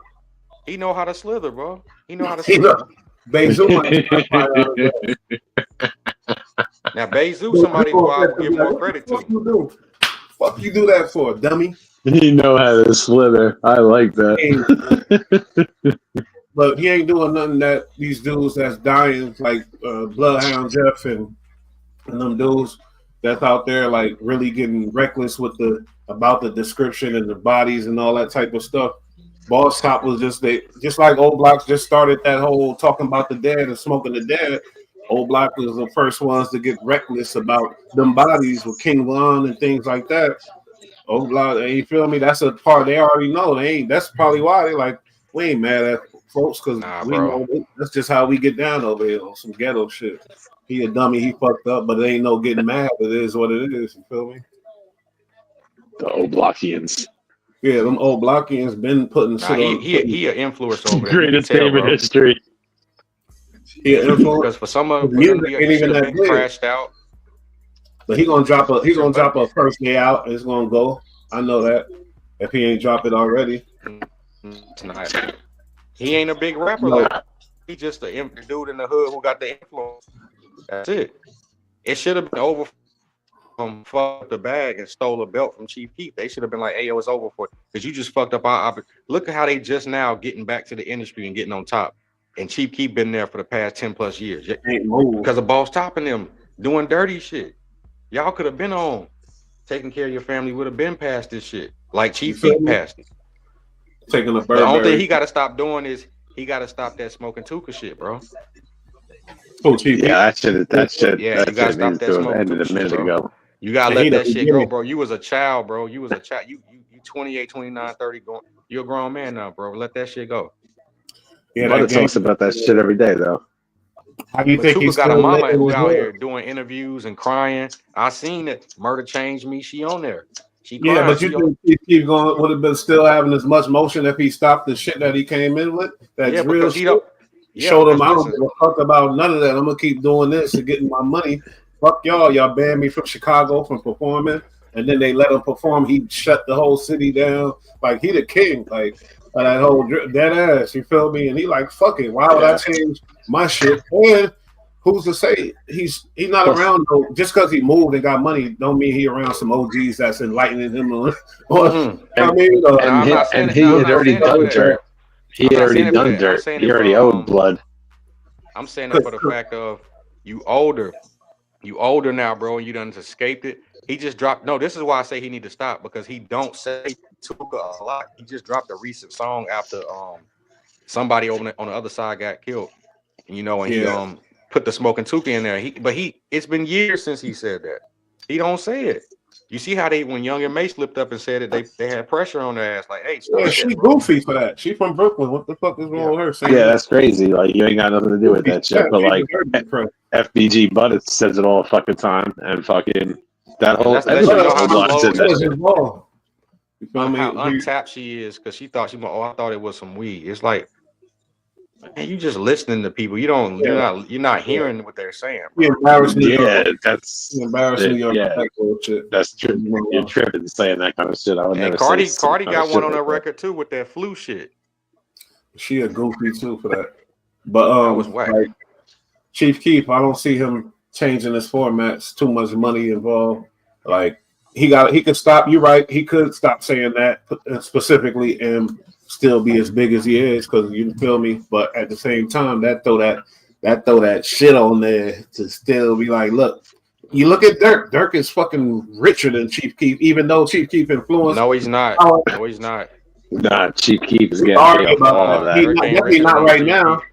Speaker 3: He know how to slither, bro. He know how to
Speaker 1: You
Speaker 3: slither.
Speaker 1: know, Bezu might out of that.
Speaker 3: Now Bezu, somebody who I would give more credit
Speaker 1: What
Speaker 3: to.
Speaker 1: you do? Fuck you do that for, dummy?
Speaker 2: You know how to slither. I like that.
Speaker 1: But he ain't doing nothing that these dudes that's dying, like Bloodhound Jeff and them dudes that's out there like really getting reckless with about the description and the bodies and all that type of stuff. Boss Top was just like Old Blocks just started that whole talking about the dead and smoking the dead. Old Block was the first ones to get reckless about them bodies with King Von and things like that. Old Block, you feel me? That's a part they already know. They ain't. That's probably why they like we ain't mad at folks because
Speaker 3: Nah,
Speaker 1: we
Speaker 3: bro.
Speaker 1: know that's just how we get down over here on some ghetto shit. He a dummy, he fucked up, but it ain't no getting mad. It is what it is. You feel me?
Speaker 2: The old Blockians.
Speaker 1: Yeah, them old Blockians been putting
Speaker 3: Nah,
Speaker 1: shit on.
Speaker 3: he an influence over there.
Speaker 2: Greatest
Speaker 3: You can tell,
Speaker 2: game in
Speaker 3: bro.
Speaker 2: history.
Speaker 1: He an influence.
Speaker 3: Because for some of
Speaker 1: His
Speaker 3: them,
Speaker 1: music
Speaker 3: he
Speaker 1: ain't
Speaker 3: should
Speaker 1: even
Speaker 3: have
Speaker 1: that
Speaker 3: been
Speaker 1: big.
Speaker 3: crashed out.
Speaker 1: But he gonna drop
Speaker 3: But
Speaker 1: a first day out. It's gonna go. I know that. If he ain't dropped it already.
Speaker 3: tonight, he ain't a big rapper
Speaker 1: No.
Speaker 3: like he just the dude in the hood who got the influence. That's it. It should have been over from fucked the bag and stole a belt from Chief Keef. They should have been like, "Hey, yo, it's over for because you just fucked up our look at how they just now getting back to the industry and getting on top. And Chief Keef been there for the past 10 plus years
Speaker 1: Ain't moved.
Speaker 3: because of Boss topping them doing dirty shit. Y'all could have been on taking care of your family. Would have been past this shit like Chief Keef passed it.
Speaker 1: Taking a
Speaker 3: The only thing
Speaker 1: Burberry.
Speaker 3: he got to stop doing is he got to stop that smoking Tuka shit, bro.
Speaker 1: Oh, Chief.
Speaker 2: Yeah, that shit
Speaker 3: you gotta stop
Speaker 2: needs
Speaker 3: that
Speaker 2: to have
Speaker 3: smoking
Speaker 2: ended a
Speaker 3: Tuka shit,
Speaker 2: minute
Speaker 3: bro.
Speaker 2: ago.
Speaker 3: You gotta
Speaker 1: And he
Speaker 3: let
Speaker 1: the
Speaker 3: that shit go,
Speaker 1: beginning.
Speaker 3: bro. You was a child, bro. You was a child. You 28, 29, 30 going. You're a grown man now, bro. Let that shit go.
Speaker 1: Yeah,
Speaker 2: Butter
Speaker 1: that game.
Speaker 2: talks about that shit every day, though.
Speaker 1: How do you
Speaker 3: But
Speaker 1: think
Speaker 3: Tuka
Speaker 1: he's
Speaker 3: got a
Speaker 1: still
Speaker 3: mama
Speaker 1: living
Speaker 3: who
Speaker 1: with
Speaker 3: out
Speaker 1: her?
Speaker 3: here doing interviews and crying. I seen it. Murder Changed Me. She on there. She
Speaker 1: Yeah,
Speaker 3: crying.
Speaker 1: but you think Chief going would have been still having as much motion if he stopped the shit that he came in with? That's
Speaker 3: yeah,
Speaker 1: real
Speaker 3: because he
Speaker 1: shit.
Speaker 3: don't. Yeah,
Speaker 1: Showed him
Speaker 3: because
Speaker 1: I don't
Speaker 3: listen,
Speaker 1: give a fuck about none of that. I'm gonna keep doing this and getting my money. Fuck y'all. Y'all banned me from Chicago from performing, and then they let him perform. He shut the whole city down. Like he the king. Like that whole dead ass. You feel me? And he like fuck it. Why would I change my shit? And who's to say he's not
Speaker 2: Plus-
Speaker 1: around though? Just because he moved and got money, don't mean he around some OGs that's enlightening him. Or I mean,
Speaker 3: No, I'm not saying it.
Speaker 2: he
Speaker 3: No, I'm
Speaker 2: had
Speaker 3: not
Speaker 2: already
Speaker 3: saying it for
Speaker 2: done
Speaker 3: that.
Speaker 2: dirt. He
Speaker 3: I'm
Speaker 2: had
Speaker 3: not
Speaker 2: already
Speaker 3: saying it for
Speaker 2: done
Speaker 3: that. I'm
Speaker 2: dirt.
Speaker 3: saying
Speaker 2: He
Speaker 3: it
Speaker 2: already
Speaker 3: for
Speaker 2: owed blood.
Speaker 3: I'm saying it for the fact of you older now, bro, and you done escaped it. He just dropped. No, this is why I say he need to stop because he don't say Tuka a lot. He just dropped a recent song after somebody on the other side got killed. And he put the smoking Tuka in there. It's been years since he said that. He don't say it. You see how when Young and May slipped up and said it, they had pressure on their ass like, hey, stop
Speaker 1: yeah,
Speaker 3: that,
Speaker 1: she
Speaker 3: bro.
Speaker 1: goofy for that. She from Brooklyn. What the fuck is wrong with her? Saying
Speaker 2: Yeah, that's crazy. Like you ain't got nothing to do with that shit. But like FBG Butters says it all the fucking time, and fucking that whole
Speaker 3: Let's let you know how
Speaker 2: blood
Speaker 3: slow
Speaker 2: says that shit.
Speaker 1: You feel me?
Speaker 3: How untapped she is because she thought I thought it was some weed. It's like, man, you just listening to people. You're not hearing what they're saying, bro.
Speaker 2: Yeah, that's
Speaker 1: embarrassing.
Speaker 2: Yeah, that's true. You're tripping saying that kind of shit. I would never
Speaker 3: Cardi
Speaker 2: say
Speaker 3: got one on
Speaker 2: like
Speaker 3: her record too with that flu shit.
Speaker 1: She a goofy too for that. But
Speaker 3: that was whack.
Speaker 1: Like Chief Keef, I don't see him changing his formats. Too much money involved. Like he could stop. You're right. He could stop saying that specifically and still be as big as he is because you feel me. But at the same time, that throw that shit on there to still be like, look. You look at Dirk. Dirk is fucking richer than Chief Keef, even though Chief Keef influenced.
Speaker 3: No, he's not. No, he's not.
Speaker 2: Nah, Chief Keef is getting paid off all of that.
Speaker 1: Definitely not right now.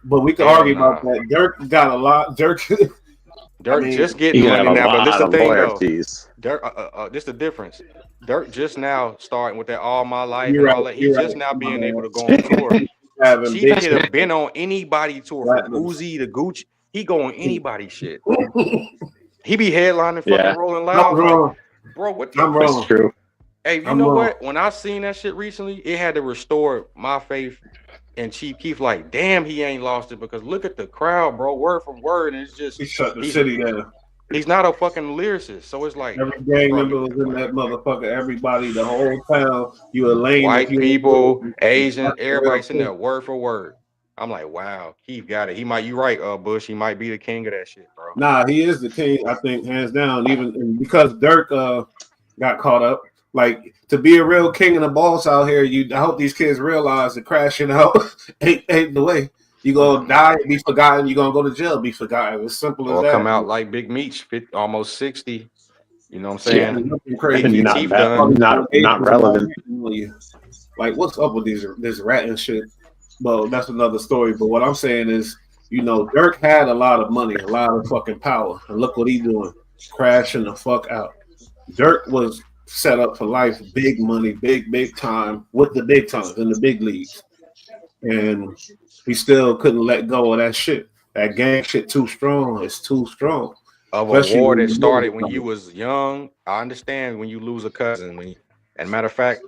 Speaker 1: But we can
Speaker 3: Hell
Speaker 1: argue
Speaker 3: nah.
Speaker 1: about that. Dirk got a lot. Dirk
Speaker 3: Just
Speaker 2: He
Speaker 3: getting
Speaker 2: got
Speaker 3: money
Speaker 2: a
Speaker 3: now, but
Speaker 2: lot
Speaker 3: this the
Speaker 2: of
Speaker 3: thing though.
Speaker 2: loyalties.
Speaker 3: Dirk, this the difference. Dirk just now starting with that All My Life
Speaker 1: You're
Speaker 3: and
Speaker 1: right.
Speaker 3: all that. He's
Speaker 1: You're
Speaker 3: just
Speaker 1: right.
Speaker 3: now being
Speaker 1: My
Speaker 3: able to
Speaker 1: bad.
Speaker 3: go on tour.
Speaker 1: Having
Speaker 3: Chief
Speaker 1: big
Speaker 3: could have been on anybody tour from
Speaker 1: platinums.
Speaker 3: Uzi to Gucci. He go on anybody shit. He be headlining fucking
Speaker 2: Yeah,
Speaker 3: Rolling
Speaker 1: I'm
Speaker 3: Loud. Like,
Speaker 1: wrong.
Speaker 3: bro, what the
Speaker 1: I'm
Speaker 2: it's
Speaker 1: wrong.
Speaker 2: true.
Speaker 3: Hey, you
Speaker 1: I'm
Speaker 3: know
Speaker 1: wrong.
Speaker 3: what? When I seen that shit recently, it had to restore my faith in Chief Keef. Like, damn, he ain't lost it because look at the crowd, bro. Word from word, and it's just
Speaker 1: He shut the city down.
Speaker 3: he's not a fucking lyricist. So it's like
Speaker 1: Every gang
Speaker 3: bro,
Speaker 1: member was in that motherfucker. Everybody, the whole town. You a lame. if
Speaker 3: white
Speaker 1: you
Speaker 3: people,
Speaker 1: ain't-
Speaker 3: Asian,
Speaker 1: That's the
Speaker 3: everybody
Speaker 1: real
Speaker 3: sitting there
Speaker 1: thing.
Speaker 3: word for word. I'm like, wow, Keef got it. He might, you right, Bush. He might be the king of that shit, bro.
Speaker 1: Nah, he is the king. I think hands down. Even and because Dirk got caught up. Like to be a real king and a boss out here. I hope these kids realize that crashing out ain't the way. You gonna die, be forgotten. You gonna go to jail, be forgotten. As simple as
Speaker 3: Or
Speaker 1: that.
Speaker 3: come out like Big Meech, almost 60. You know what I'm
Speaker 2: Yeah,
Speaker 3: saying?
Speaker 1: Nothing crazy.
Speaker 3: Big
Speaker 2: not
Speaker 3: Teeth
Speaker 2: that,
Speaker 3: done.
Speaker 2: not relevant.
Speaker 1: Like, what's up with this rat and shit? Well, that's another story. But what I'm saying is, Dirk had a lot of money, a lot of fucking power, and look what he doing, crashing the fuck out. Dirk was set up for life, big money, big time, with the big times in the big leagues, and he still couldn't let go of that shit. That gang shit too strong. It's too strong.
Speaker 3: Of a
Speaker 1: Especially
Speaker 3: war
Speaker 1: when
Speaker 3: that
Speaker 1: you
Speaker 3: started
Speaker 1: know
Speaker 3: when you was young. I understand when you lose a cousin. And matter of fact,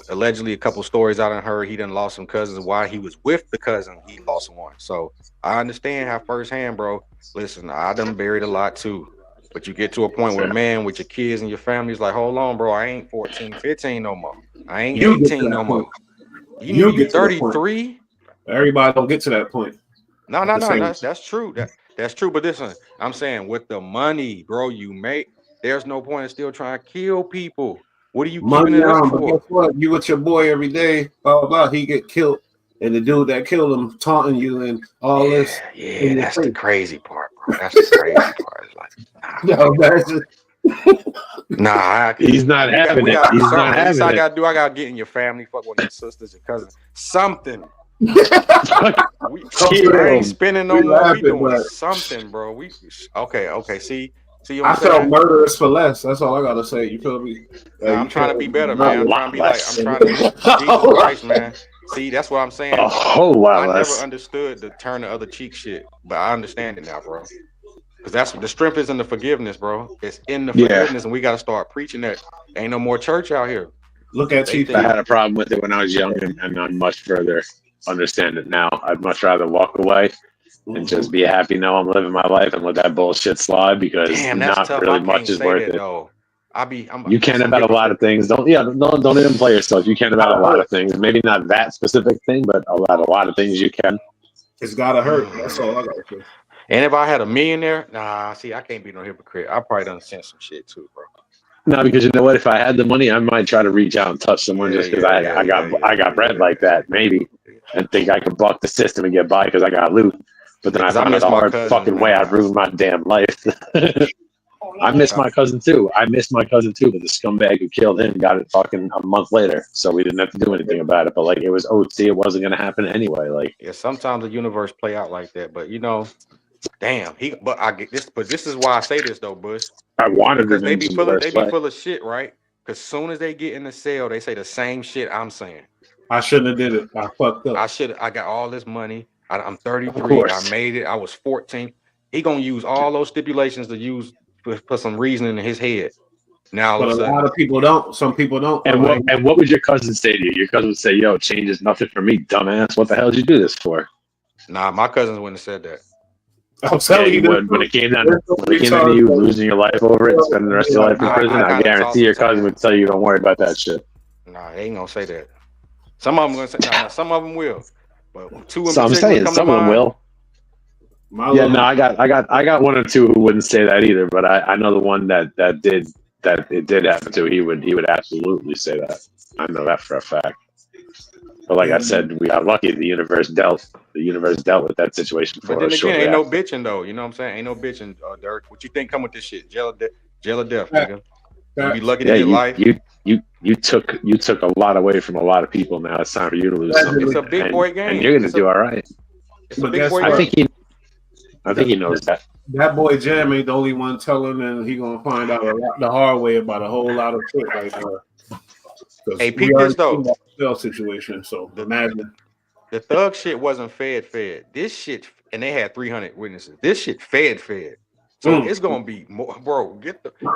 Speaker 3: allegedly a couple stories I done heard he done lost some cousins. While he was with the cousin, he lost one. So I understand how firsthand, bro. Listen, I done buried a lot too. But you get to a point where, man, with your kids and your family, it's like, hold on, bro. I ain't 14, 15 no more. I ain't
Speaker 1: you get to
Speaker 3: 18 no
Speaker 1: that point.
Speaker 3: more. You
Speaker 1: get to the point.
Speaker 3: 33?
Speaker 1: Everybody don't get to that point.
Speaker 3: No. That's true. That's true. But listen, I'm saying with the money, bro, you make, there's no point in still trying to kill people. What are you keeping
Speaker 1: Money
Speaker 3: it up
Speaker 1: on, but
Speaker 3: for?
Speaker 1: guess what? You with your boy every day, blah blah blah. He get killed, and the dude that killed him taunting you and all this.
Speaker 3: Yeah, that's the crazy part, bro. That's the crazy part. It's like,
Speaker 1: No, that's just,
Speaker 2: He's not having it. He's not
Speaker 3: At least
Speaker 2: having
Speaker 3: I
Speaker 2: it.
Speaker 3: gotta do. I gotta get in your family, fuck one of your sisters, your cousins, something. I ain't spending no more. We doing something, bro. Okay. See. What
Speaker 1: I
Speaker 3: I'm
Speaker 1: felt
Speaker 3: saying?
Speaker 1: murderous for less. That's all I gotta say. You feel me?
Speaker 3: Nah, I'm trying to be better, man. I'm trying to be like,
Speaker 2: less.
Speaker 3: I'm trying to Jesus Christ, man. See, that's what I'm saying.
Speaker 2: A whole lot
Speaker 3: I
Speaker 2: less.
Speaker 3: never understood the turn the other cheek shit, but I understand it now, bro. Because that's the strength is in the forgiveness, bro. It's in the forgiveness, and we got to start preaching that. Ain't no more church out here.
Speaker 1: Look at Chief.
Speaker 2: I had a problem with it when I was young, and I'm much further understand it now. I'd much rather walk away and just be happy now I'm living my life and let that bullshit slide because
Speaker 3: that's
Speaker 2: not
Speaker 3: tough.
Speaker 2: really
Speaker 3: I
Speaker 2: much
Speaker 3: can't
Speaker 2: is
Speaker 3: say
Speaker 2: worth
Speaker 3: that
Speaker 2: it.
Speaker 3: though.
Speaker 2: You can about a lot of things. Don't even play yourself. You can about a lot of things. Maybe not that specific thing, but a lot of things you can.
Speaker 1: It's gotta hurt. That's all I gotta say.
Speaker 3: And if I had a millionaire, see, I can't be no hypocrite. I probably done sent some shit too, bro.
Speaker 2: No, because you know what? If I had the money, I might try to reach out and touch someone just because I got bread like that, maybe, and think I can buck the system and get by because I got loot. But then I found out the hard fucking way I ruined my damn life. I miss my cousin too. But the scumbag who killed him got it fucking a month later, so we didn't have to do anything about it. But like, it was OT. It wasn't gonna happen anyway. Like,
Speaker 3: yeah, sometimes the universe play out like that. But damn, But I get this. But this is why I say this though, Bush.
Speaker 2: I wanted
Speaker 3: because
Speaker 2: to
Speaker 3: they be full of shit, right? Because soon as they get in the cell, they say the same shit I'm saying.
Speaker 1: I shouldn't have did it. I fucked up.
Speaker 3: I got all this money. I'm 33. I made it. I was 14. He gonna use all those stipulations to use for some reasoning in his head. Now,
Speaker 1: but a lot of people don't. Some people don't.
Speaker 2: And what would your cousin say to you? Your cousin would say, "Yo, change is nothing for me, dumbass. What the hell did you do this for?"
Speaker 3: Nah, my cousins wouldn't have said that.
Speaker 1: I'm telling you,
Speaker 2: would. When it came down to you losing your life over it, spending the rest of your life in prison, I guarantee your cousin would tell you, "Don't worry about that shit."
Speaker 3: Nah, they ain't gonna say that. Some of them gonna say, some of them will, but two of them.
Speaker 2: So I'm saying some of them will. I got one or two who wouldn't say that either, but I know the one that it did happen to. He would absolutely say that. I know that for a fact. But like I said, we got lucky. The universe dealt with that situation for us.
Speaker 3: But then again, ain't no bitching though. You know what I'm saying? Ain't no bitching, Dirk. What you think come with this shit? Jail of death, nigga. You be lucky to get life.
Speaker 2: You took a lot away from a lot of people. Now it's time for you to lose something.
Speaker 3: It's a big boy game.
Speaker 2: And you're gonna do all right.
Speaker 3: It's a
Speaker 1: But
Speaker 3: big
Speaker 1: guess
Speaker 3: boy.
Speaker 1: what?
Speaker 2: I think he knows that.
Speaker 1: That boy Jam ain't the only one telling, and he gonna find out the hard way about a whole lot of shit right now.
Speaker 3: Hey,
Speaker 1: We
Speaker 3: peep this
Speaker 1: already
Speaker 3: though.
Speaker 1: seen that cell situation, so imagine.
Speaker 3: The thug shit wasn't fed. This shit, and they had 300 witnesses. This shit fed. So it's gonna be more, bro.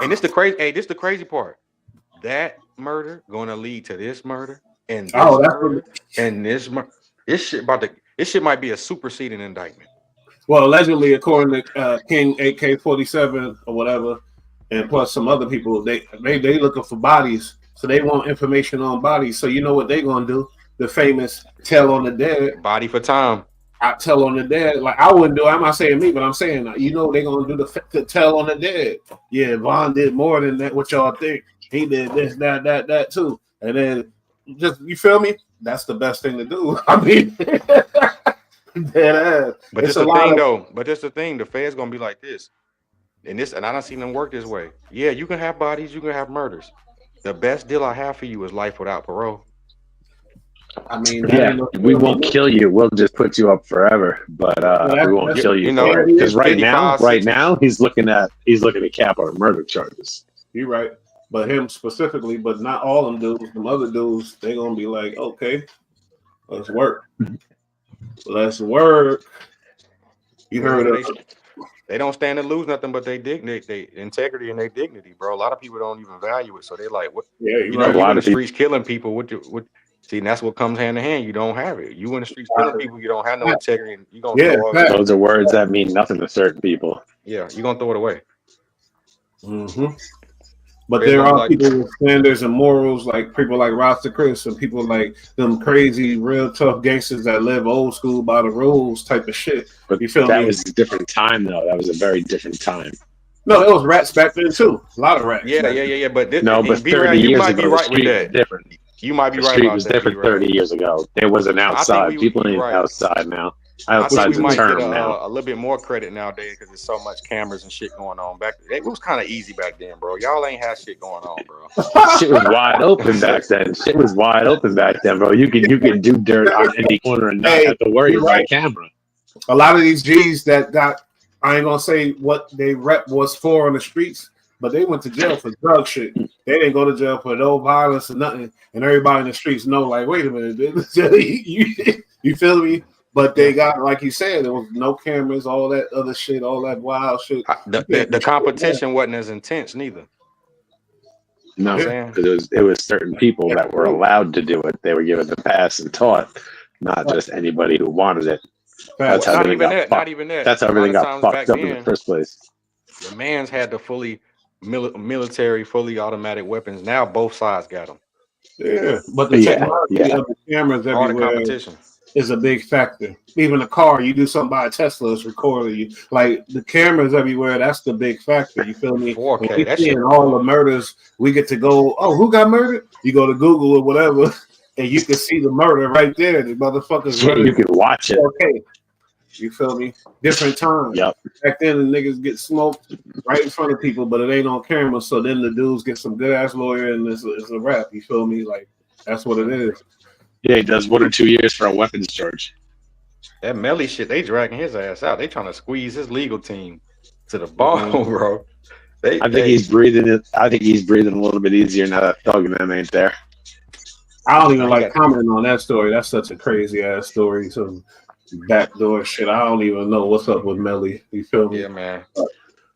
Speaker 3: And this the crazy. Hey, this the crazy part. That murder gonna lead to this murder and this murder and this murder. This shit might be a superseding indictment.
Speaker 1: Well, allegedly, according to King AK-47 or whatever, and plus some other people, they looking for bodies, so they want information on bodies. So you know what they gonna do? The famous tell on the dead.
Speaker 3: Body for time.
Speaker 1: I tell on the dead. Like I wouldn't do. I'm not saying me, but I'm saying you know they gonna do the tell on the dead. Yeah, Von did more than that. What y'all think? He did this, that too. And then just you feel me? That's the best thing to do. I mean, dead ass.
Speaker 3: But it's the thing though. But it's the thing. The Fed's gonna be like this, and I don't see them work this way. Yeah, you can have bodies, you can have murders. The best deal I have for you is life without parole.
Speaker 1: I mean,
Speaker 2: we won't kill you. We'll just put you up forever, but we won't kill you for it. Because right now, he's looking at capital murder charges.
Speaker 1: You're right, but him specifically, but not all them dudes. Some other dudes, they gonna be like, okay, let's work. Let's work. You heard of
Speaker 3: They don't stand to lose nothing but they integrity and their dignity, bro. A lot of people don't even value it, so they like, what?
Speaker 1: Yeah,
Speaker 3: you know, you in the streets killing people. What? See, and that's what comes hand in hand. You don't have it. You in the streets killing people. You don't have no integrity. And you gonna throw
Speaker 2: those are words that mean nothing to certain people.
Speaker 3: Yeah, you gonna throw it away.
Speaker 1: Mm-hmm. But there are people with standards and morals, like people like Rasta Chris and people like them crazy, real tough gangsters that live old school by the rules type of shit.
Speaker 2: But
Speaker 1: you feel
Speaker 2: that
Speaker 1: me?
Speaker 2: was a different time, though. That was a very different time.
Speaker 1: No, there was rats back then too. A lot of rats.
Speaker 3: Yeah. But
Speaker 2: but 30 years ago,
Speaker 3: right with that.
Speaker 2: Different.
Speaker 3: You might be
Speaker 2: the
Speaker 3: right.
Speaker 2: Street
Speaker 3: about
Speaker 2: was
Speaker 3: that,
Speaker 2: different 30 years ago. There wasn't outside. People ain't outside now. Outside's
Speaker 3: we might
Speaker 2: term
Speaker 3: get
Speaker 2: now.
Speaker 3: A little bit more credit nowadays because there's so much cameras and shit going on. It was kind of easy back then, bro. Y'all ain't had shit going on, bro.
Speaker 2: Shit was wide open back then. Bro. You can do dirt on any corner and not have to worry about a camera.
Speaker 1: A lot of these G's that got, I ain't gonna say what they rep was for on the streets, but they went to jail for drug shit. They didn't go to jail for no violence or nothing. And everybody in the streets know, like, wait a minute, you feel me? But they got, like you said, there was no cameras, all that other shit, all that wild shit.
Speaker 3: The competition wasn't as intense neither.
Speaker 2: No, because it was certain people that were allowed to do it. They were given the pass and taught, not just anybody who wanted it. That's how
Speaker 3: not even that.
Speaker 2: That's how everything got fucked up in the first place.
Speaker 3: The man's had the fully military, fully automatic weapons. Now both sides got them.
Speaker 1: Yeah, but the technology of the cameras everywhere is a big factor. Even a car, you do something by a Tesla, it's recording you. Like the cameras everywhere, that's the big factor. You feel me?
Speaker 3: 4K,
Speaker 1: that's all the murders. We get to go, oh, who got murdered? You go to Google or whatever, and you can see the murder right there. The motherfuckers.
Speaker 2: Yeah, you can watch it.
Speaker 1: Okay. You feel me? Different times.
Speaker 2: Yep.
Speaker 1: Back then, the niggas get smoked right in front of people, but it ain't on camera. So then the dudes get some good ass lawyer, and it's a rap. You feel me? Like that's what it is.
Speaker 2: Yeah, he does 1 or 2 years for a weapons charge.
Speaker 3: That Melly shit, they dragging his ass out. They trying to squeeze his legal team to the bone, bro. I think
Speaker 2: he's breathing it. I think he's breathing a little bit easier now that Thug and them ain't there.
Speaker 1: I don't even like commenting on that story. That's such a crazy ass story. Some backdoor shit. I don't even know what's up with Melly. You feel me?
Speaker 3: Yeah, man.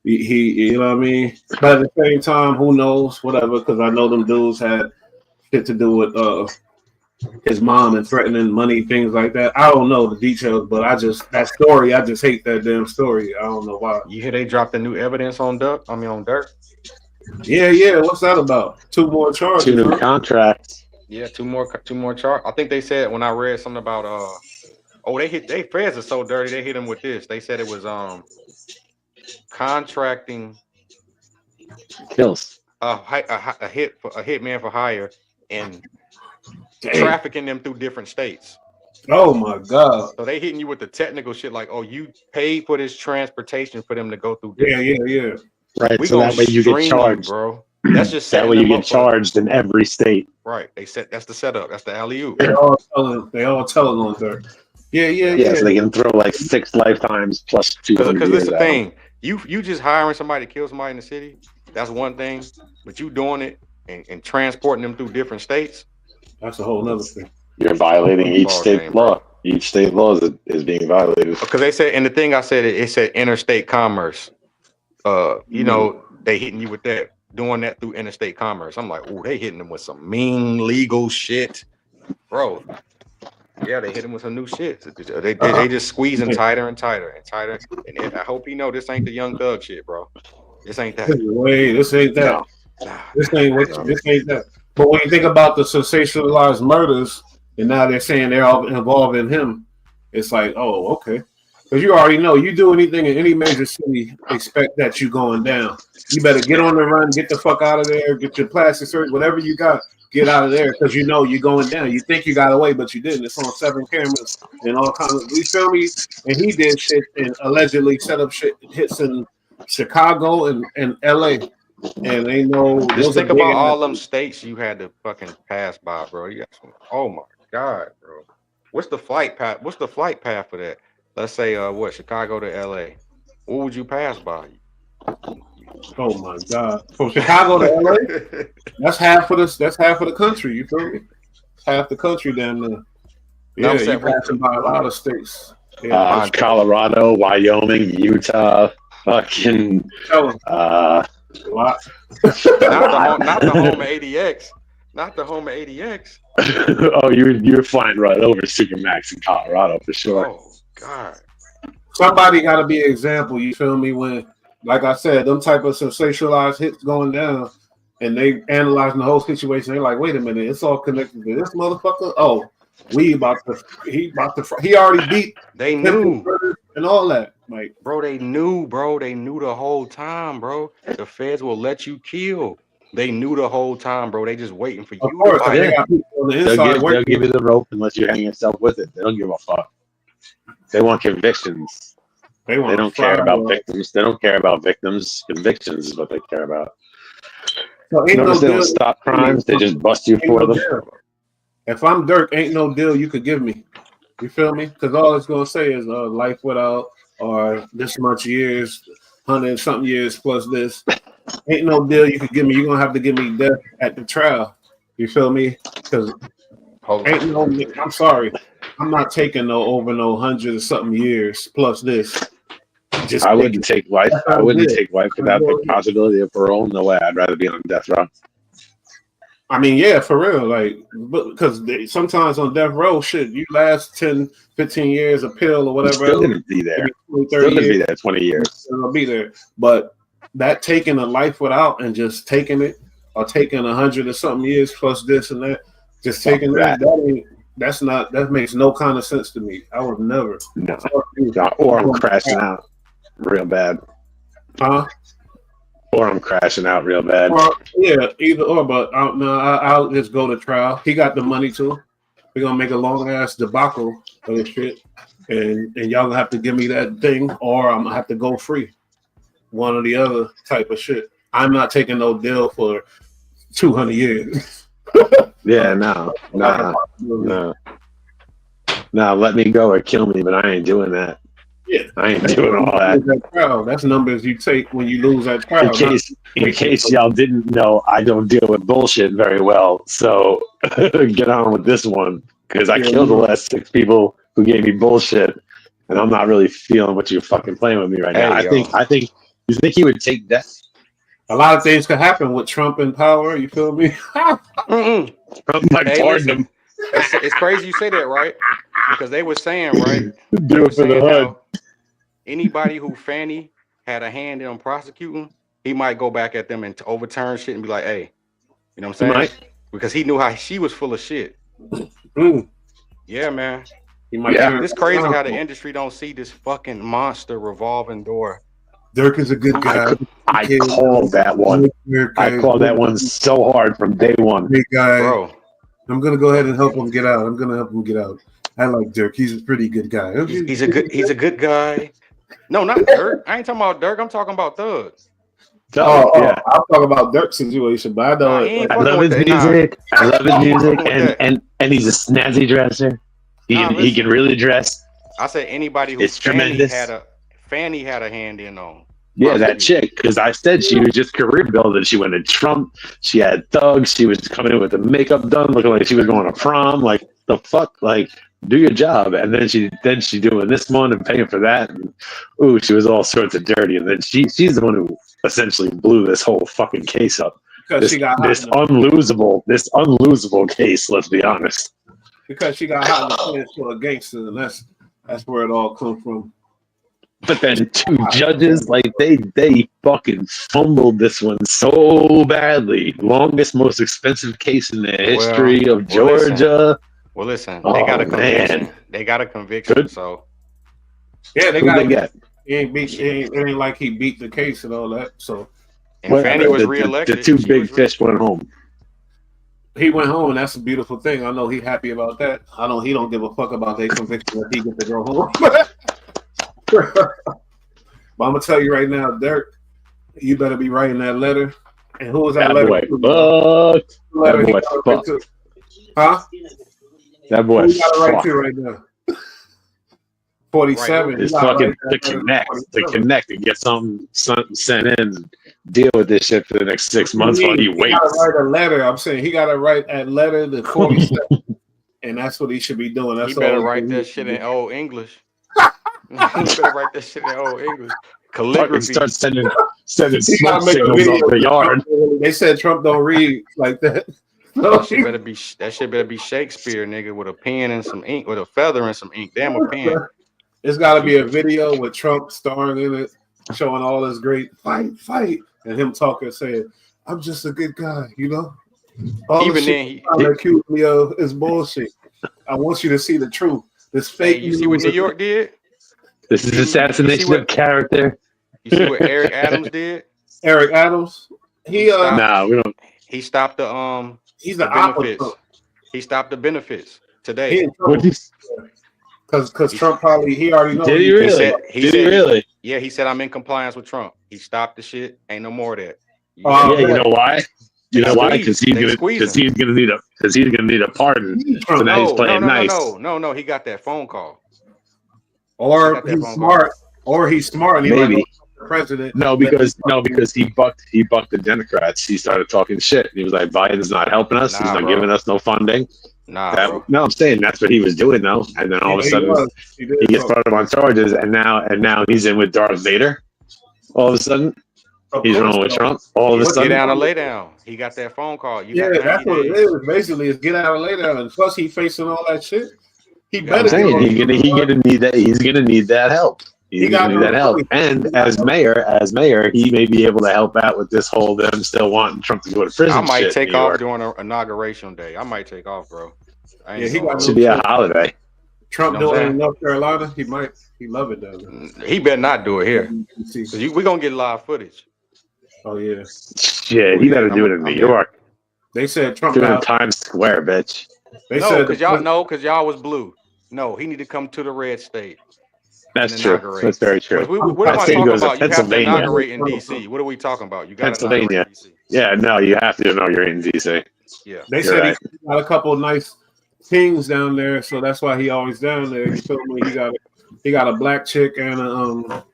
Speaker 1: He you know what I mean? But at the same time, who knows? Whatever, because I know them dudes had shit to do with his mom and threatening money, things like that. I don't know the details, but I just hate that damn story. I don't know why.
Speaker 3: You hear they dropped the new evidence on Dirk?
Speaker 1: Yeah. What's that about? 2 more charges.
Speaker 2: 2 new contracts.
Speaker 3: Yeah, 2 more charges. I think they said when I read something about they feds are so dirty. They hit him with this. They said it was contracting
Speaker 2: kills
Speaker 3: a hitman for hire and trafficking them through different states.
Speaker 1: Oh my god!
Speaker 3: So they hitting you with the technical shit like, oh, you paid for this transportation for them to go through.
Speaker 1: Yeah.
Speaker 2: Right. So that way you get charged,
Speaker 3: bro. That's just
Speaker 2: that way you get charged in every state.
Speaker 3: Right. They said that's the setup. That's the alley-oop.
Speaker 1: They all telling on Dirk.
Speaker 2: Yeah, so they can throw like 6 lifetimes plus 200
Speaker 3: Because
Speaker 2: years
Speaker 3: this the
Speaker 2: at
Speaker 3: thing, you just hiring somebody to kill somebody in the city, that's one thing. But you doing it and transporting them through different states,
Speaker 1: That's a whole other thing.
Speaker 2: You're violating each
Speaker 3: ball
Speaker 2: state
Speaker 3: game,
Speaker 2: law.
Speaker 3: bro.
Speaker 2: Each state law is being violated.
Speaker 3: Because they said, and the thing I said, it said interstate commerce. You know, they hitting you with that, doing that through interstate commerce. I'm like, oh, they hitting them with some mean legal shit, bro. Yeah, they hit him with some new shit. They just squeezing tighter and tighter and tighter. And I hope you know this ain't the Young Thug shit, bro. This ain't that.
Speaker 1: This ain't that.
Speaker 2: No.
Speaker 1: This ain't that. But when you think about the sensationalized murders, and now they're saying they're all involved in him, it's like, oh, okay. Because you already know, you do anything in any major city, expect that you going down. You better get on the run, get the fuck out of there, get your plastic surgery, whatever you got, get out of there, because you know you're going down. You think you got away, but you didn't. It's on 7 cameras and all kinds of. You feel me? And he did shit and allegedly set up shit hits in Chicago and LA. And they know.
Speaker 3: Just think about all them states you had to fucking pass by, bro. You got some. Oh my god, bro. What's the flight path? What's the flight path for that? Let's say Chicago to LA. What would you pass by?
Speaker 1: Oh my god! From Chicago to LA, that's half of the country. You feel me? Half the country down there. Yeah, you passing by a lot of states. Yeah,
Speaker 2: Colorado, Wyoming, Utah, fucking.
Speaker 1: A lot.
Speaker 3: Not the home of ADX. Not the home of ADX.
Speaker 2: Oh, you're flying right over Supermax in Colorado for sure.
Speaker 3: Oh God!
Speaker 1: Somebody got to be an example. You feel me? When, like I said, them type of sensationalized hits going down, and they analyzing the whole situation. They're like, wait a minute, it's all connected to this motherfucker. Oh, he already beat.
Speaker 3: They knew
Speaker 1: and all that. Like,
Speaker 3: bro, they knew the whole time, bro. The feds will let you kill. They knew the whole time, bro. They just waiting for you.
Speaker 1: Of course, they got people on the inside.
Speaker 2: They'll give you the rope and let you hang yourself with it. They don't give a fuck. They want convictions. They don't care about victims. They don't care about victims. Convictions is what they care about.
Speaker 1: So
Speaker 2: they don't stop crimes. They just bust you for them.
Speaker 1: If I'm Dirk, ain't no deal you could give me. You feel me? Because all it's gonna say is life without or this much years, 100-something years plus this. Ain't no deal you could give me. You're gonna have to give me death at the trial. You feel me? Because I'm sorry. I'm not taking over 100-something years plus this.
Speaker 2: I wouldn't take life. I wouldn't take life without the possibility of parole. No way. I'd rather be on death row.
Speaker 1: I mean, yeah, for real. Like, because sometimes on death row, shit, you last 10, 15 years, a pill or whatever.
Speaker 2: Still gonna be there.
Speaker 1: 20, 30
Speaker 2: still gonna
Speaker 1: years,
Speaker 2: be there 20 years.
Speaker 1: Still be there. But that taking a life without and just taking it, or taking 100-something years plus this and that, just taking that makes no kind of sense to me. I would never.
Speaker 2: No. Or I'm crashing out real bad.
Speaker 1: Huh?
Speaker 2: Or I'm crashing out real bad.
Speaker 1: Yeah, either or. But I'll just go to trial. He got the money too. We're gonna make a long ass debacle of this shit, and y'all gonna have to give me that thing, or I'm gonna have to go free. One or the other type of shit. I'm not taking no deal for 200 years.
Speaker 2: Yeah, no. Let me go or kill me, but I ain't doing that.
Speaker 1: Yeah,
Speaker 2: I ain't doing all that.
Speaker 1: That's numbers you take when you lose that trial.
Speaker 2: In case y'all didn't know, I don't deal with bullshit very well. So get on with this one, because I killed the last 6 people who gave me bullshit, and I'm not really feeling what you're fucking playing with me right now. I think you think he would take death?
Speaker 1: A lot of things could happen with Trump in power. You feel me?
Speaker 2: Trump might pardon him.
Speaker 3: It's crazy you say that, right? Because they were saying, right?
Speaker 2: Do it for the hood.
Speaker 3: Anybody who Fannie had a hand in prosecuting, he might go back at them and overturn shit and be like, hey, you know what I'm saying? Because he knew how she was full of shit. Yeah, man. It's crazy how the industry don't see this fucking monster revolving door.
Speaker 1: Dirk is a good guy.
Speaker 2: I called that one. I called that one so hard from day one.
Speaker 1: Big guy.
Speaker 3: Bro.
Speaker 1: I'm gonna go ahead and help him get out. I like Dirk. He's a pretty good guy.
Speaker 3: He's a good guy. No, not Dirk. I ain't talking about Dirk. I'm talking about Thug.
Speaker 2: Yeah.
Speaker 1: I'll talk about Dirk's situation, but I know
Speaker 2: I love his music. And he's a snazzy dresser. He can really dress.
Speaker 3: I said anybody who
Speaker 2: It's tremendous.
Speaker 3: Fanny had a hand in on.
Speaker 2: Yeah, that chick, because I said she was just career building. She went to Trump. She had thugs. She was coming in with the makeup done, looking like she was going to prom. Like the fuck, like do your job. And then she doing this one and paying for that. And she was all sorts of dirty. And then she's the one who essentially blew this whole fucking case up.
Speaker 1: Because she got
Speaker 2: this unlosable case. Let's be honest.
Speaker 1: Because she got hot in the pants for a gangster, and that's where it all comes from.
Speaker 2: But then two judges, like they fucking fumbled this one so badly. Longest, most expensive case in the history of Georgia.
Speaker 3: Listen, they got a conviction. Man. They got a conviction. Good. So
Speaker 1: yeah, they got. It ain't like he beat the case and all that. So
Speaker 3: and Fanny was reelected.
Speaker 2: The two big fish went home.
Speaker 1: He went home, and that's a beautiful thing. I know he's happy about that. He don't give a fuck about their conviction if he gets to go home. But I'm gonna tell you right now, Dirk, you better be writing that letter. And who was that letter?
Speaker 2: Boy, fucked.
Speaker 1: Huh?
Speaker 2: That boy
Speaker 1: who got to write to right now? 47.
Speaker 2: Right. It's fucking to connect and get something sent in and deal with this shit for the next 6 months while he waits. He gotta
Speaker 1: write a letter. I'm saying he gotta write that letter to 47. And that's what he should be doing. That's
Speaker 3: he better write that shit in old English. You better write that shit in old English. Calligraphy.
Speaker 2: Start sending smoke signals off the yard.
Speaker 1: They said Trump don't read like that.
Speaker 3: That shit better be Shakespeare, nigga, with a pen and some ink, with a feather and some ink. Damn, a pen.
Speaker 1: It's got to be a video with Trump starring in it, showing all this great fight, and him talking, saying, "I'm just a good guy," you know. All
Speaker 3: even
Speaker 1: the
Speaker 3: then,
Speaker 1: he accused me of is bullshit. I want you to see the truth. This fake.
Speaker 3: You see what New York did?
Speaker 2: This is assassination of character.
Speaker 3: You see what Eric Adams did?
Speaker 1: Eric Adams.
Speaker 2: We don't.
Speaker 3: He stopped the
Speaker 1: He's the
Speaker 3: benefits. He stopped the benefits today.
Speaker 1: Because Trump he already knows.
Speaker 2: Did he really?
Speaker 3: He said, really? Yeah, he said I'm in compliance with Trump. He stopped the shit. Ain't no more of that.
Speaker 2: You know why? You know why? Because he's gonna need a pardon. So now he's playing nice.
Speaker 3: No. He got that phone call.
Speaker 1: Or he's smart. Or he's smart. And
Speaker 2: maybe.
Speaker 1: President.
Speaker 2: No, because he bucked the Democrats. He started talking shit. He was like, Biden's not helping us. He's not giving us no funding. No, I'm saying that's what he was doing though. And then all of a sudden he gets brought up on charges, and now he's in with Darth Vader. All of a sudden he's running with Trump. All of a sudden,
Speaker 3: get down and lay down. He got that phone call.
Speaker 1: That's what it is. Basically, is get out and lay down. And plus, he facing all that shit. He's gonna
Speaker 2: need that. He's gonna need that help. He's gonna need that help. And as mayor, he may be able to help out with this whole them still wanting Trump to go to prison.
Speaker 3: I might take off during an inauguration day. I might take off, bro.
Speaker 2: It should be a holiday.
Speaker 1: Trump doing it in North Carolina. He love it down there.
Speaker 3: He better not do it here. We're gonna get live footage.
Speaker 1: Oh yeah.
Speaker 2: Yeah, he better do it in New York.
Speaker 1: They said Trump
Speaker 2: do it in Times Square, bitch.
Speaker 3: Because y'all was blue. No, he need to come to the red state.
Speaker 2: That's true. That's very true.
Speaker 3: What am I talking about? You have to inaugurate in DC. What are we talking about? You got
Speaker 2: Pennsylvania. Yeah, no, you have to inaugurate in DC.
Speaker 3: Yeah,
Speaker 1: they said he got a couple of nice things down there, so that's why he always down there. You feel me? He got a black chick and a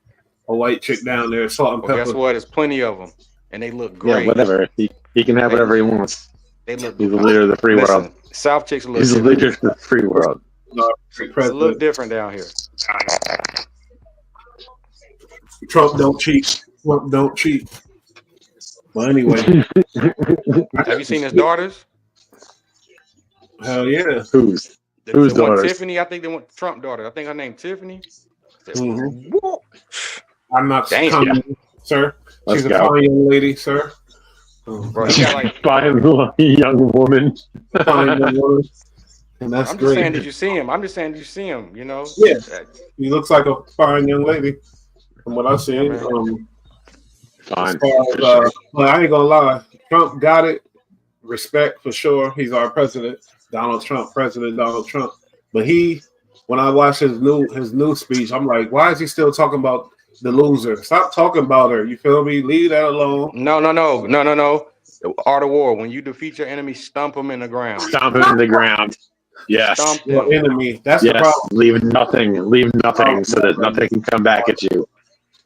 Speaker 1: white chick down there. Salt and pepper.
Speaker 3: Guess what? There's plenty of them, and they look great.
Speaker 2: Yeah, whatever. He can have whatever he wants. He's the leader of the free world.
Speaker 3: South chicks look.
Speaker 2: He's the leader of the free world.
Speaker 3: It's a little different down here.
Speaker 1: Trump don't cheat. Trump don't cheat. Well, anyway.
Speaker 3: Have you seen his daughters?
Speaker 1: Hell yeah.
Speaker 2: Whose daughters?
Speaker 3: Tiffany. I think they want Trump daughter. I think her name Tiffany.
Speaker 1: Mm-hmm. I'm not commenting, sir. She's a fine young lady, sir.
Speaker 3: Bro,
Speaker 2: fine young woman.
Speaker 1: Fine young woman. And that's
Speaker 3: I'm
Speaker 1: great.
Speaker 3: just saying, did you see him? I'm just saying, did you see him? You know?
Speaker 1: Yeah. He looks like a fine young lady from what I've seen.
Speaker 2: Fine.
Speaker 1: Well, I ain't gonna lie. Trump got it. Respect for sure. He's our president. President Donald Trump. But when I watch his new speech, I'm like, why is he still talking about the loser? Stop talking about her. You feel me? Leave that alone.
Speaker 3: No. Art of war. When you defeat your enemy, stomp him in the ground.
Speaker 2: Stomp him in the ground. Yes.
Speaker 3: Stumped
Speaker 1: Your
Speaker 3: him.
Speaker 1: enemy. That's the
Speaker 2: Yes.
Speaker 1: problem.
Speaker 2: Leave nothing so that nothing can come back at you.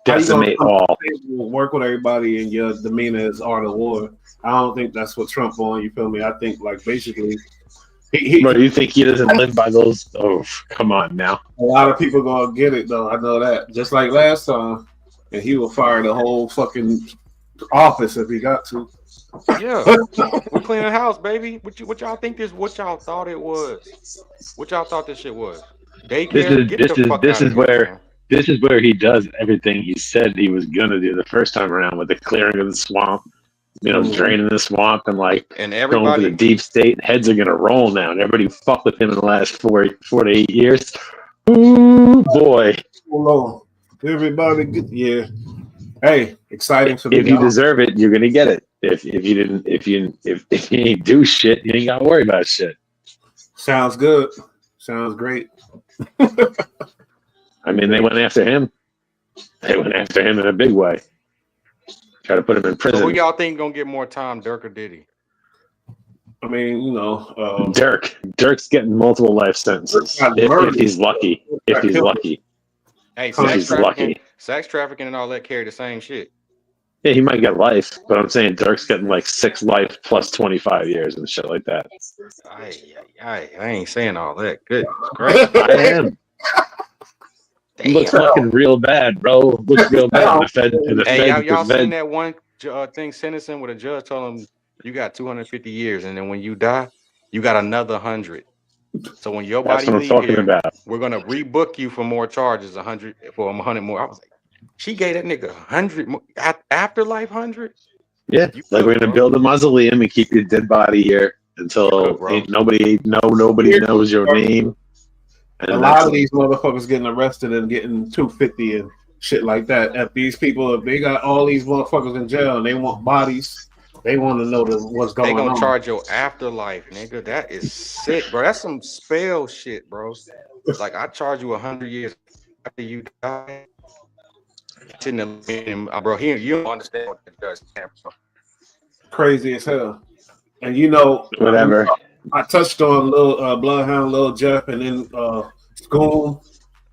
Speaker 1: How you gonna
Speaker 2: Decimate
Speaker 1: come to
Speaker 2: all.
Speaker 1: the table, work with everybody, and your demeanor is art of war? I don't think that's what Trump on. You feel me? I think like basically,
Speaker 2: Bro, you think he doesn't live by those? Oh, come on now.
Speaker 1: a lot of people gonna get it though. I know that. Just like last time, and he will fire the whole fucking office if he got to.
Speaker 3: Yeah, we cleaning the house, baby. What y'all think this? What y'all thought it was? What y'all thought this shit was? Daycare? Get the fuck out of here, man.
Speaker 2: This is where he does everything he said he was gonna do the first time around with the clearing of the swamp, draining the swamp and like
Speaker 3: And
Speaker 2: going to the
Speaker 3: everybody,
Speaker 2: deep state. Heads are gonna roll now, and everybody fucked with him in the last 4 to 8 years. Ooh boy!
Speaker 1: Hello, everybody. Yeah. Hey, exciting for me.
Speaker 2: If you deserve it, you're gonna get it. If you didn't, if you ain't do shit, you ain't gotta worry about shit.
Speaker 1: Sounds good. Sounds great.
Speaker 2: I mean, they went after him. They went after him in a big way. Try to put him in
Speaker 3: so who
Speaker 2: prison.
Speaker 3: y'all think gonna get more time, Dirk or Diddy?
Speaker 1: I mean,
Speaker 2: Dirk's getting multiple life sentences if he's lucky. If he's lucky.
Speaker 3: Hey, sex trafficking and all that carry the same shit.
Speaker 2: Yeah, he might get life, but I'm saying Dirk's getting like 6 life plus 25 years and shit like that.
Speaker 3: I ain't saying all that. Good, great.
Speaker 2: I am. It looks fucking real bad, bro. Looks real bad.
Speaker 3: Y'all seen that one thing sentencing where the judge told him you got 250 years, and then when you die, you got another 100. So when your body leaves here, we're gonna rebook you for more charges, 100 for 100 more. I was like, she gave that nigga 100 more afterlife 100.
Speaker 2: Yeah, like we're gonna build a mausoleum and keep your dead body here until nobody knows your name.
Speaker 1: And a lot of these motherfuckers getting arrested and getting 250 and shit like that. If these people, if they got all these motherfuckers in jail and they want bodies, they want to know what's going on.
Speaker 3: They gonna charge your afterlife, nigga. That is sick, bro. That's some spell shit, bro. Like I charge you 100 years after you die. Bro, you don't understand what the judge said, bro.
Speaker 1: Crazy as hell. And
Speaker 2: whatever.
Speaker 1: I touched on Lil Bloodhound, Lil Jeff, and then School.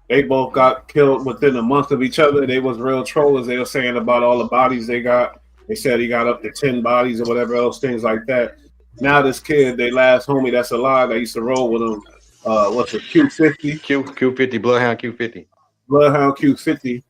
Speaker 1: They both got killed within a month of each other. They was real trollers. They were saying about all the bodies they got. They said he got up to 10 bodies or whatever else, things like that. Now this kid, they last homie that's alive, I used to roll with him. What's it, Q50?
Speaker 3: Q50, Bloodhound Q50.
Speaker 1: Bloodhound Q50.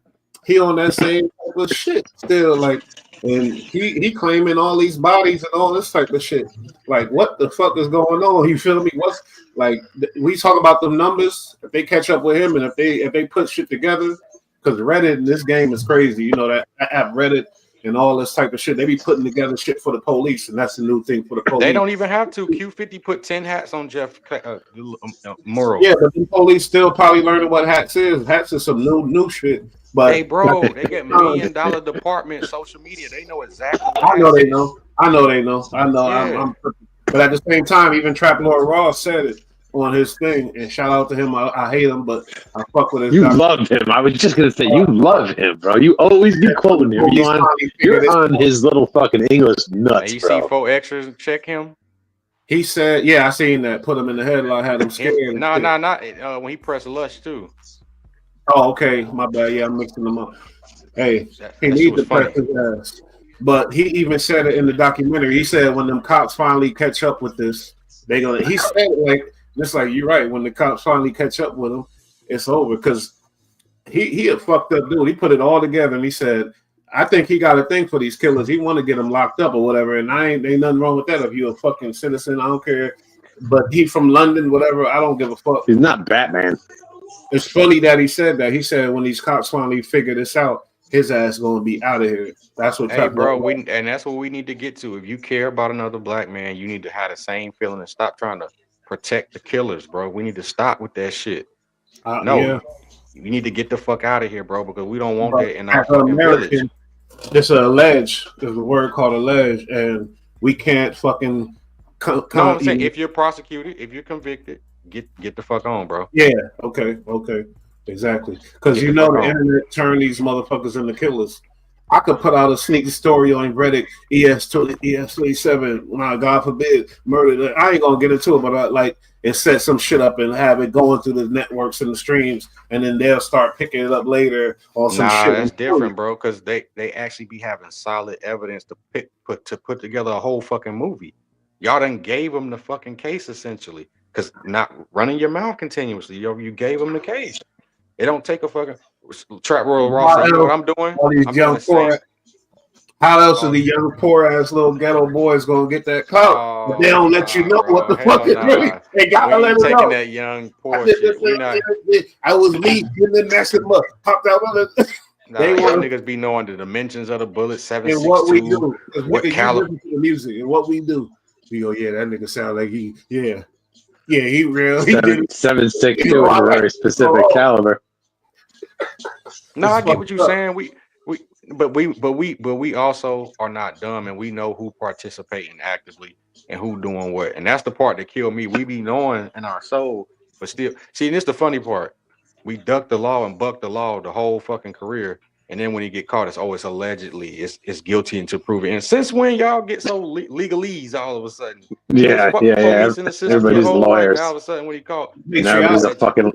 Speaker 1: He on that same type of shit still, like, and he claiming all these bodies and all this type of shit. Like, what the fuck is going on? You feel me? What's like? We talk about the numbers. If they catch up with him, and if they put shit together, because Reddit in this game is crazy. You know that app Reddit and all this type of shit. They be putting together shit for the police, and that's the new thing for the police.
Speaker 3: They don't even have to. Q50 put 10 hats on Jeff Murrow.
Speaker 1: Yeah, but the police still probably learning what hats is. Hats is some new shit. But
Speaker 3: hey, bro, they get $1 million department social media. They know exactly.
Speaker 1: I know they know. Yeah. But at the same time, even Trap Lord Ross said it on his thing. And shout out to him. I hate him, but I fuck with his.
Speaker 2: You love him. I was just gonna say you love him, bro. You always be quoting him. You're on his little fucking English nuts.
Speaker 3: Hey, you
Speaker 2: bro.
Speaker 3: see 4 extras? Check him.
Speaker 1: He said, "Yeah, I seen that. Put him in the headlock, had him scared."
Speaker 3: Not when he pressed Lush too.
Speaker 1: Oh, okay, my bad. Yeah, I'm mixing them up. Hey, he needs to press his ass. But he even said it in the documentary. He said when them cops finally catch up with this, they gonna. He said it like just like you're right. When the cops finally catch up with him, it's over because he a fucked up dude. He put it all together and he said, "I think he got a thing for these killers. He want to get them locked up or whatever." And ain't nothing wrong with that. If you're a fucking citizen, I don't care. But he from London, whatever. I don't give a fuck.
Speaker 2: He's not Batman.
Speaker 1: It's funny that he said that. He said when these cops finally figure this out, his ass gonna be out of here. That's what.
Speaker 3: Hey, bro, and that's what we need to get to. If you care about another black man, you need to have the same feeling and stop trying to protect the killers, bro. We need to stop with that shit. We need to get the fuck out of here, bro, because we don't want that in our fucking village.
Speaker 1: It's a allege. There's a word called allege, and we can't fucking.
Speaker 3: I'm saying if you're prosecuted, if you're convicted. Get the fuck on, bro.
Speaker 1: Yeah. Okay. Exactly. Because the internet turned these motherfuckers into killers. I could put out a sneaky story on Reddit, ES27. God forbid, murder. I ain't gonna get into it, but like it set some shit up and have it going through the networks and the streams, and then they'll start picking it up later or some shit.
Speaker 3: That's different, bro, because they actually be having solid evidence to put together a whole fucking movie. Y'all done gave them the fucking case essentially, because not running your mouth continuously. You gave them the case. It don't take a fucking Trap Royal Ross. You know what I'm doing?
Speaker 1: All these young poor. How else are the young poor ass little ghetto boys gonna get that clout? But they don't let you know what the fuck is really. They gotta let it know.
Speaker 3: Taking that young poor shit.
Speaker 1: I was me in the mess of mud. Popped out on the.
Speaker 3: They want niggas be knowing the dimensions of the bullet. 7.62.
Speaker 1: And what we do,
Speaker 3: what caliber?
Speaker 1: The music and what we do. We go, yeah, that nigga sound like he real.
Speaker 2: 7.62 is a very specific caliber.
Speaker 3: No, I get what you're saying. But we also are not dumb, and we know who participating actively and who doing what. And that's the part that killed me. We be knowing in our soul, but still, see, and this the funny part. We duck the law and buck the law the whole fucking career, and then when you get caught, it's allegedly, it's guilty until proven. And since when y'all get so legalese all of a sudden?
Speaker 2: Yeah. Everybody's lawyers.
Speaker 3: All of a sudden, when he caught,
Speaker 2: everybody's a fucking.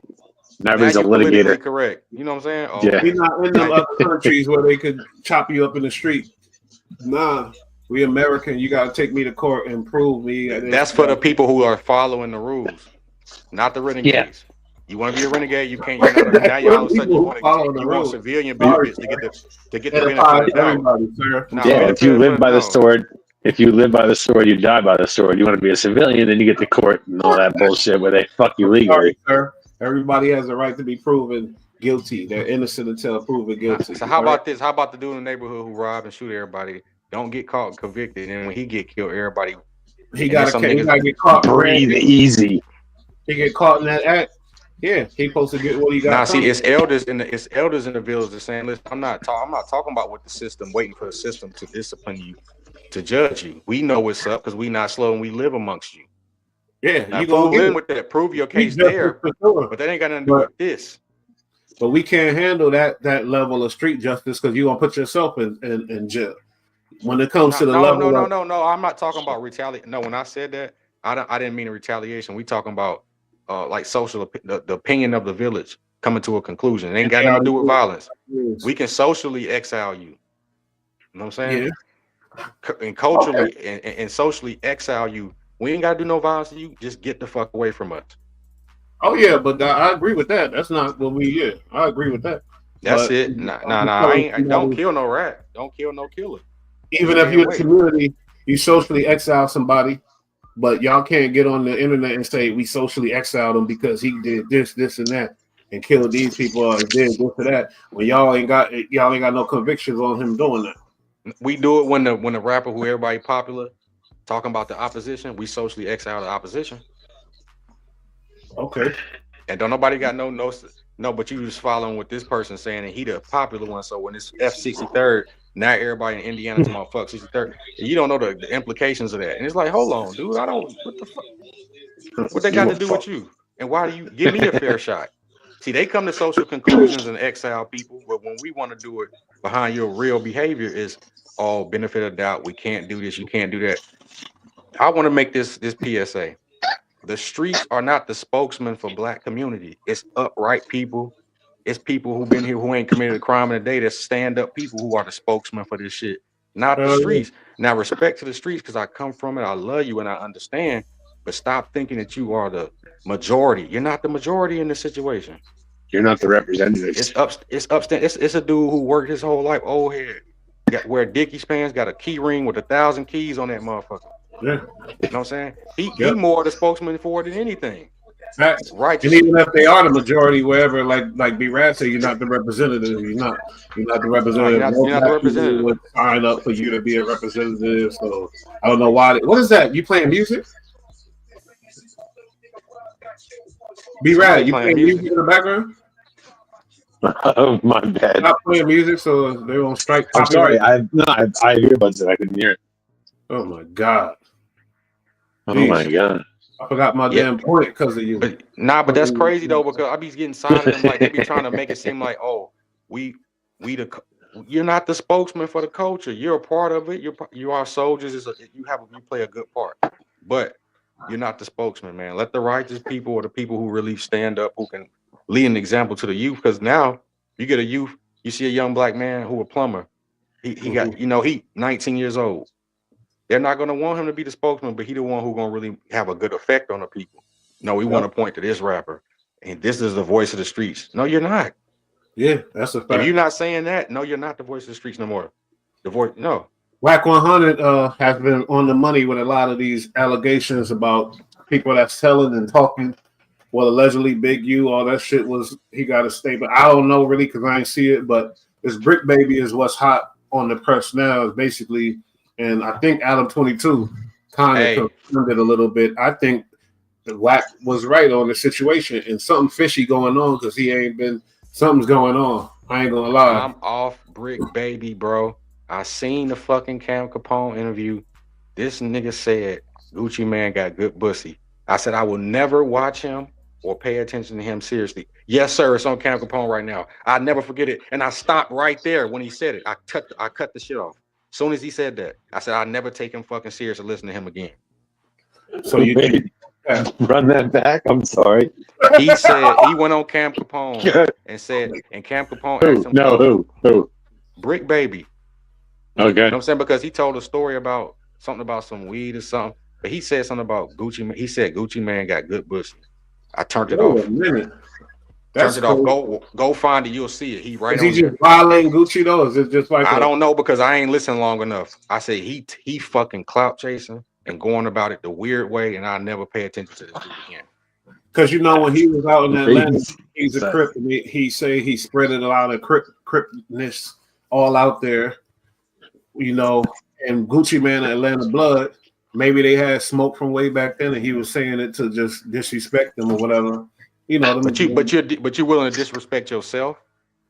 Speaker 2: Everybody's a litigator.
Speaker 3: Correct. You know what I'm saying?
Speaker 1: Oh, yeah. We're not in them other countries where they could chop you up in the street. Nah, we American. You got to take me to court and prove me.
Speaker 3: That's for the people who are following the rules, not the renegades. Yeah. You want to be a renegade? You can't. Now you all of a sudden you want civilian benefits to get the benefit of the doubt.
Speaker 2: Yeah, if you live by the sword. If you live by the sword, you die by the sword. You want to be a civilian, then you get to court and all that bullshit where they fuck you legally.
Speaker 1: Sir. Everybody has a right to be proven guilty. They're innocent until proven guilty.
Speaker 3: So how about this? How about the dude in the neighborhood who robbed and shoot everybody? Don't get caught and convicted, and when he get killed, everybody
Speaker 1: he gotta get caught.
Speaker 2: Breathe easy.
Speaker 1: He get caught in that act. Yeah, he supposed to get what he got.
Speaker 3: Now, see, it's elders in the village that's saying, "Listen, I'm not talking about what the system waiting for the system to discipline you, to judge you. We know what's up because we not slow and we live amongst you."
Speaker 1: Yeah,
Speaker 3: now, you gonna live with that. Prove your case there, but that ain't got nothing to do with this.
Speaker 1: But we can't handle that level of street justice because you're gonna put yourself in jail. When it comes to the level,
Speaker 3: no. I'm not talking about retaliation. No, when I said that, I didn't mean a retaliation. We talking about like the opinion of the village coming to a conclusion. It ain't got nothing to do with violence. Yes. We can socially exile you. You know what I'm saying? Yeah. And culturally and socially exile you. We ain't got to do no violence to you. Just get the fuck away from us.
Speaker 1: Oh, yeah, but I agree with that. That's not what I agree with that.
Speaker 3: That's it. Nah. Don't kill no rat. Don't kill no killer.
Speaker 1: Even if you're in the community, you socially exile somebody, but y'all can't get on the internet and say we socially exiled him because he did this, and that, and killed these people or did this or that. When y'all ain't got no convictions on him doing that.
Speaker 3: We do it when the rapper who everybody popular. Talking about the opposition, we socially exile the opposition.
Speaker 1: Okay.
Speaker 3: And don't nobody got no, but you just following what this person saying, and he the popular one. So when it's F63rd, now everybody in Indiana talking about fuck 63rd, you don't know the implications of that. And it's like, hold on, dude, what the fuck? What they got to do with you? And why do you give me a fair shot? See, they come to social conclusions and exile people, but when we want to do it behind your real behavior is all benefit of doubt. We can't do this, you can't do that. I want to make this PSA. The streets are not the spokesman for black community. It's upright people. It's people who've been here who ain't committed a crime in a day. That's stand-up people who are the spokesman for this shit, not the streets. Now, respect to the streets because I come from it. I love you and I understand. But stop thinking that you are the majority. You're not the majority in this situation.
Speaker 2: You're not the representative.
Speaker 3: It's a dude who worked his whole life, old head. Wear Dickies pants, got a key ring with 1,000 keys on that motherfucker.
Speaker 1: Yeah.
Speaker 3: You know what I'm saying? He more the spokesman for it than anything.
Speaker 1: Right. And even if they are the majority, wherever, like B-Rad said, you're not the representative. You're not the representative.
Speaker 3: You're not the representative.
Speaker 1: Would sign up for you to be a representative. So I don't know why. What is that? You playing music? B-Rad, you playing music in the background?
Speaker 2: Oh, my bad.
Speaker 1: I'm not playing music, so they won't strike.
Speaker 2: I'm sorry. I have earbuds that I couldn't hear it.
Speaker 1: Oh my god.
Speaker 2: Oh my god.
Speaker 1: I forgot my damn point because of you.
Speaker 3: But that's crazy though, because I be getting silent. Like they be trying to make it seem like, oh, we the you're not the spokesman for the culture. You're a part of it. You are soldiers. You play a good part, but you're not the spokesman, man. Let the righteous people or the people who really stand up, who can lead an example to the youth. Because now you get a youth, you see a young black man who a plumber. He got, he 19 years old. They're not going to want him to be the spokesman, but he the one who's going to really have a good effect on the people. No, we want to point to this rapper, and this is the voice of the streets. No, you're not.
Speaker 1: Yeah, that's a fact.
Speaker 3: If you're not saying that, no, you're not the voice of the streets no more. The voice, no.
Speaker 1: Whack 100 has been on the money with a lot of these allegations about people that's telling and talking. Well, allegedly Big U, all that shit he got a statement. I don't know really because I ain't see it, but this Brick Baby is what's hot on the press now, is basically, and I think Adam 22 kind of confirmed it a little bit. I think Whack was right on the situation, and something fishy going on because something's going on. I ain't gonna lie.
Speaker 3: I'm off Brick Baby, bro. I seen the fucking Cam Capone interview. This nigga said Gucci Man got good pussy. I said I will never watch him or pay attention to him seriously. Yes, sir. It's on Cam Capone right now. I never forget it. And I stopped right there when he said it. I cut the shit off. As soon as he said that, I said I'll never take him fucking serious or listen to him again.
Speaker 2: So you run that back? I'm sorry.
Speaker 3: He said he went on Cam Capone and said, and Cam Capone asked him,
Speaker 2: who?
Speaker 3: Brick Baby.
Speaker 2: Okay.
Speaker 3: You know what I'm saying? Because he told a story about something about some weed or something. But he said something about Gucci. He said Gucci Man got good pussy. I turned it off.
Speaker 1: A minute.
Speaker 3: Turned it off. Go find it. You'll see it. He right
Speaker 1: is
Speaker 3: on
Speaker 1: he just violating Gucci though? Is it just like
Speaker 3: I don't know because I ain't listened long enough. I say he fucking clout chasing and going about it the weird way, and I never pay attention to this dude again.
Speaker 1: Because when he was out in Atlanta, he's a Crip, and he say he spreaded a lot of Cripness all out there. And Gucci Man and Atlanta Blood, maybe they had smoke from way back then, and he was saying it to just disrespect them or whatever. But
Speaker 3: you're willing to disrespect yourself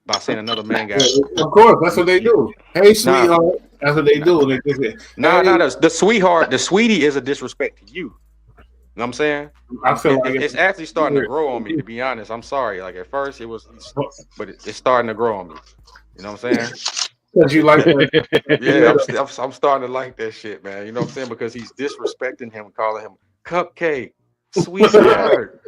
Speaker 3: by saying another man got.
Speaker 1: Of course, that's what they do. Hey, sweetheart, that's what they do.
Speaker 3: The sweetheart, the sweetie is a disrespect to you. You know what I'm saying?
Speaker 1: I feel like
Speaker 3: it's actually starting to grow on me. To be honest, I'm sorry. Like at first it was, but it's starting to grow on me. You know what I'm saying?
Speaker 1: Because you like that.
Speaker 3: Yeah, I'm starting to like that shit, man. You know what I'm saying? Because he's disrespecting him, calling him cupcake, sweetheart.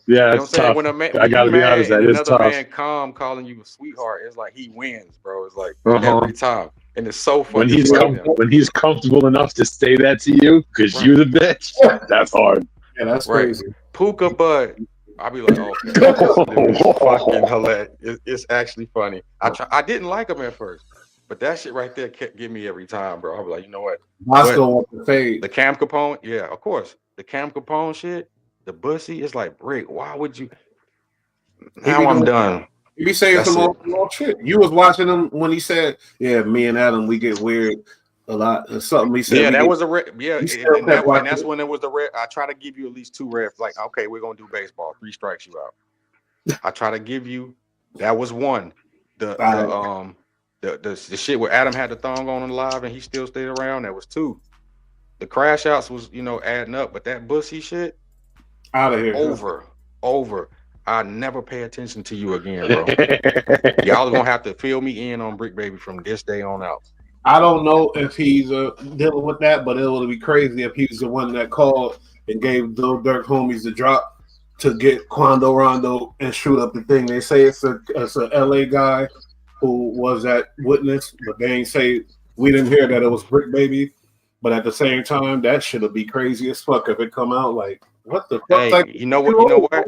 Speaker 2: Yeah, it's tough. I gotta be honest, that is tough.
Speaker 3: Another man calling you a sweetheart, it's like he wins, bro. It's like every time, and it's so funny.
Speaker 2: When he's comfortable enough to say that to you, because you're the bitch, that's hard.
Speaker 1: Yeah, that's crazy.
Speaker 3: Puka Bud. I'll be like, okay, this is fucking hilarious. It's actually funny. I didn't like him at first. But that shit right there kept getting me every time, bro. I'll be like, you know what?
Speaker 1: Moscow wants to fade.
Speaker 3: The Cam Capone, yeah, of course. The Cam Capone shit, the bussy is like, Brick, why would you? Now I'm done.
Speaker 1: You be saying some old shit. You was watching him when he said, yeah, me and Adam, we get weird a lot. Or something he said.
Speaker 3: Yeah, that was a red. Yeah, and that's when it was the red. I try to give you at least 2 red. Like, okay, we're going to do baseball. 3 strikes you out. I try to give you, that was 1. The shit where Adam had the thong on live and he still stayed around, that was 2. The crash outs was, adding up, but that bussy shit,
Speaker 1: out of here.
Speaker 3: Over. I never pay attention to you again, bro. Y'all are gonna have to fill me in on Brick Baby from this day on out.
Speaker 1: I don't know if he's dealing with that, but it would be crazy if he's the one that called and gave Lil Dirk homies the drop to get Quando Rondo and shoot up the thing. They say it's a LA guy who was that witness, but they ain't say, we didn't hear that it was Brick Baby. But at the same time, that shit'll be crazy as fuck if it come out like, what the fuck?
Speaker 3: Hey,
Speaker 1: like,
Speaker 3: you know what?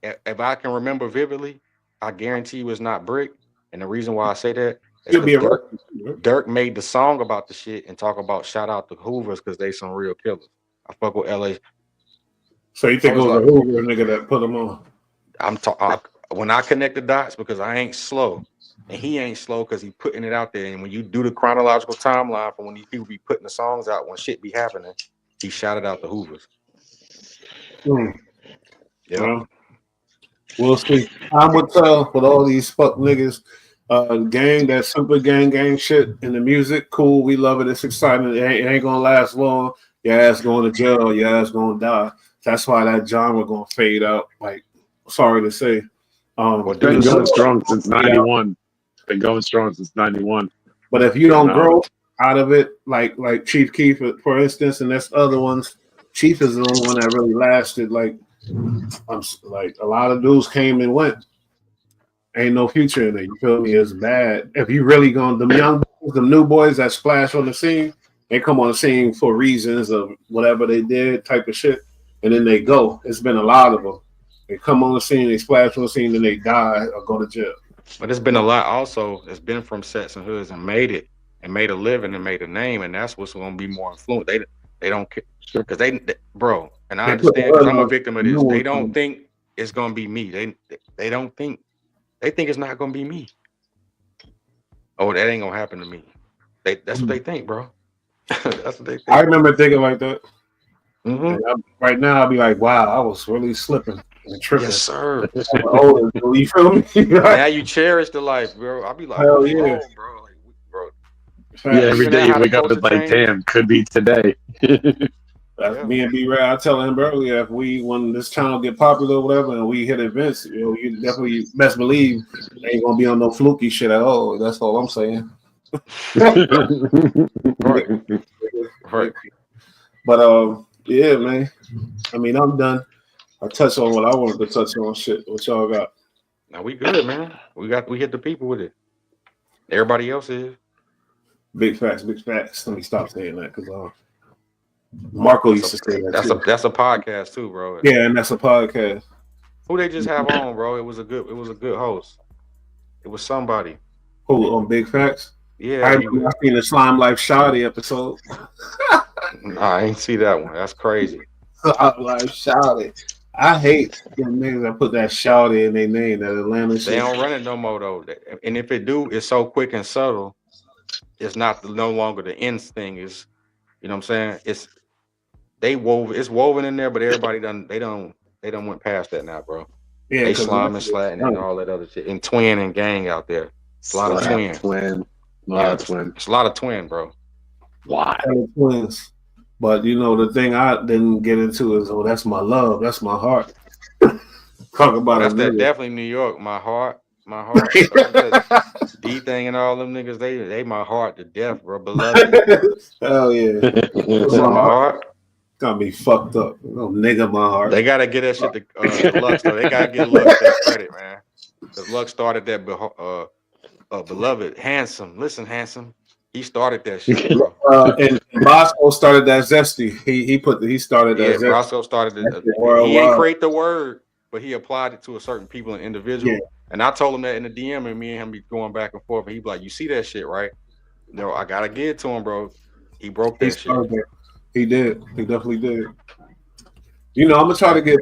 Speaker 3: If I can remember vividly, I guarantee you it's not Brick. And the reason why I say that is Dirk made the song about the shit and talk about shout out to Hoovers because they some real killers. I fuck with LA.
Speaker 1: So you think it was a Hoover nigga that put them on?
Speaker 3: When I connect the dots, because I ain't slow. And he ain't slow because he putting it out there. And when you do the chronological timeline from when these people be putting the songs out, when shit be happening, he shouted out the Hoovers.
Speaker 1: Yeah. We'll see. I would tell with all these fuck niggas, gang, that super gang shit in the music, cool. We love it. It's exciting. It ain't gonna last long. Your ass going to jail. Your ass gonna die. That's why that genre gonna fade out. Like, sorry to say.
Speaker 2: Been going strong since '91. Been going strong since '91.
Speaker 1: But if you don't grow out of it, like Chief Keef, for instance, and there's other ones. Chief is the only one that really lasted. Like a lot of dudes came and went. Ain't no future in it. You feel me? It's bad. If you really going, them young boys, them new boys that splash on the scene, they come on the scene for reasons of whatever they did, type of shit, and then they go. It's been a lot of them. They come on the scene, they splash on the scene, then they die or go to jail.
Speaker 3: But it's been a lot also. It's been from sets and hoods and made it and made a living and made a name, and that's what's going to be more influent. They don't care because bro. And I understand because I'm a victim of this. They don't think it's going to be me. They don't think. They think it's not gonna be me. Oh, that ain't gonna happen to me. That's what they think, bro. That's what they think.
Speaker 1: I remember thinking like that.
Speaker 3: Mm-hmm.
Speaker 1: Right now, I'll be like, wow, I was really slipping and tripping.
Speaker 3: Yes, sir.
Speaker 1: Older, you feel me?
Speaker 3: Now you cherish the life, bro. I'll be like,
Speaker 1: hell yeah,
Speaker 3: wrong, bro. Like, bro.
Speaker 2: Yeah, every day you wake up and like, damn, could be today.
Speaker 1: Me and B-Ray, I tell him earlier, when this channel get popular or whatever, and we hit events, you definitely best believe they ain't gonna be on no fluky shit at all. That's all I'm saying.
Speaker 3: Right.
Speaker 1: But yeah, man. I mean, I'm done. I touched on what I wanted to touch on. Shit, what y'all got?
Speaker 3: Now we good, man. We hit the people with it. Everybody else is.
Speaker 1: Big facts, big facts. Let me stop saying that because Marco used to say that.
Speaker 3: That's a podcast too, bro.
Speaker 1: Yeah, and that's a podcast.
Speaker 3: Who they just have on, bro? It was a good host. It was somebody.
Speaker 1: Who on Big Facts?
Speaker 3: Yeah,
Speaker 1: I seen the Slime Life Shawty episode.
Speaker 3: I ain't see that one. That's crazy.
Speaker 1: Slime Life Shawty. I hate them niggas that put that Shawty in their name. That Atlanta shit.
Speaker 3: They don't run it no more though. And if it do, it's so quick and subtle. It's no longer the ends thing. Is you know what I'm saying? It's woven in there, but everybody they don't went past that now, bro. Yeah, they slime and slatting and all that other shit. And twin and gang out there. It's a lot of twin. It's a lot of twin, bro.
Speaker 2: Why?
Speaker 1: Twins. But the thing I didn't get into is, that's my love, that's my heart. Talk about
Speaker 3: that's definitely New York. My heart. D thing and all them niggas, they my heart to death, bro. Beloved.
Speaker 1: Hell yeah.
Speaker 3: My heart.
Speaker 1: Gonna be fucked up. No nigga, my heart.
Speaker 3: They gotta get that shit to Lux though. They gotta get Lux that credit, man. Because Lux started that beloved, handsome. Listen, handsome. He started that shit, bro.
Speaker 1: And Bosco started that zesty. He started that.
Speaker 3: Yeah, Bosco started it. He ain't create the word, but he applied it to a certain people and individual. Yeah. And I told him that in the DM, and me and him be going back and forth. And he be like, "You see that shit, right?" No, I gotta give it to him, bro. He broke that shit.
Speaker 1: He did. He definitely did. I'm gonna try to get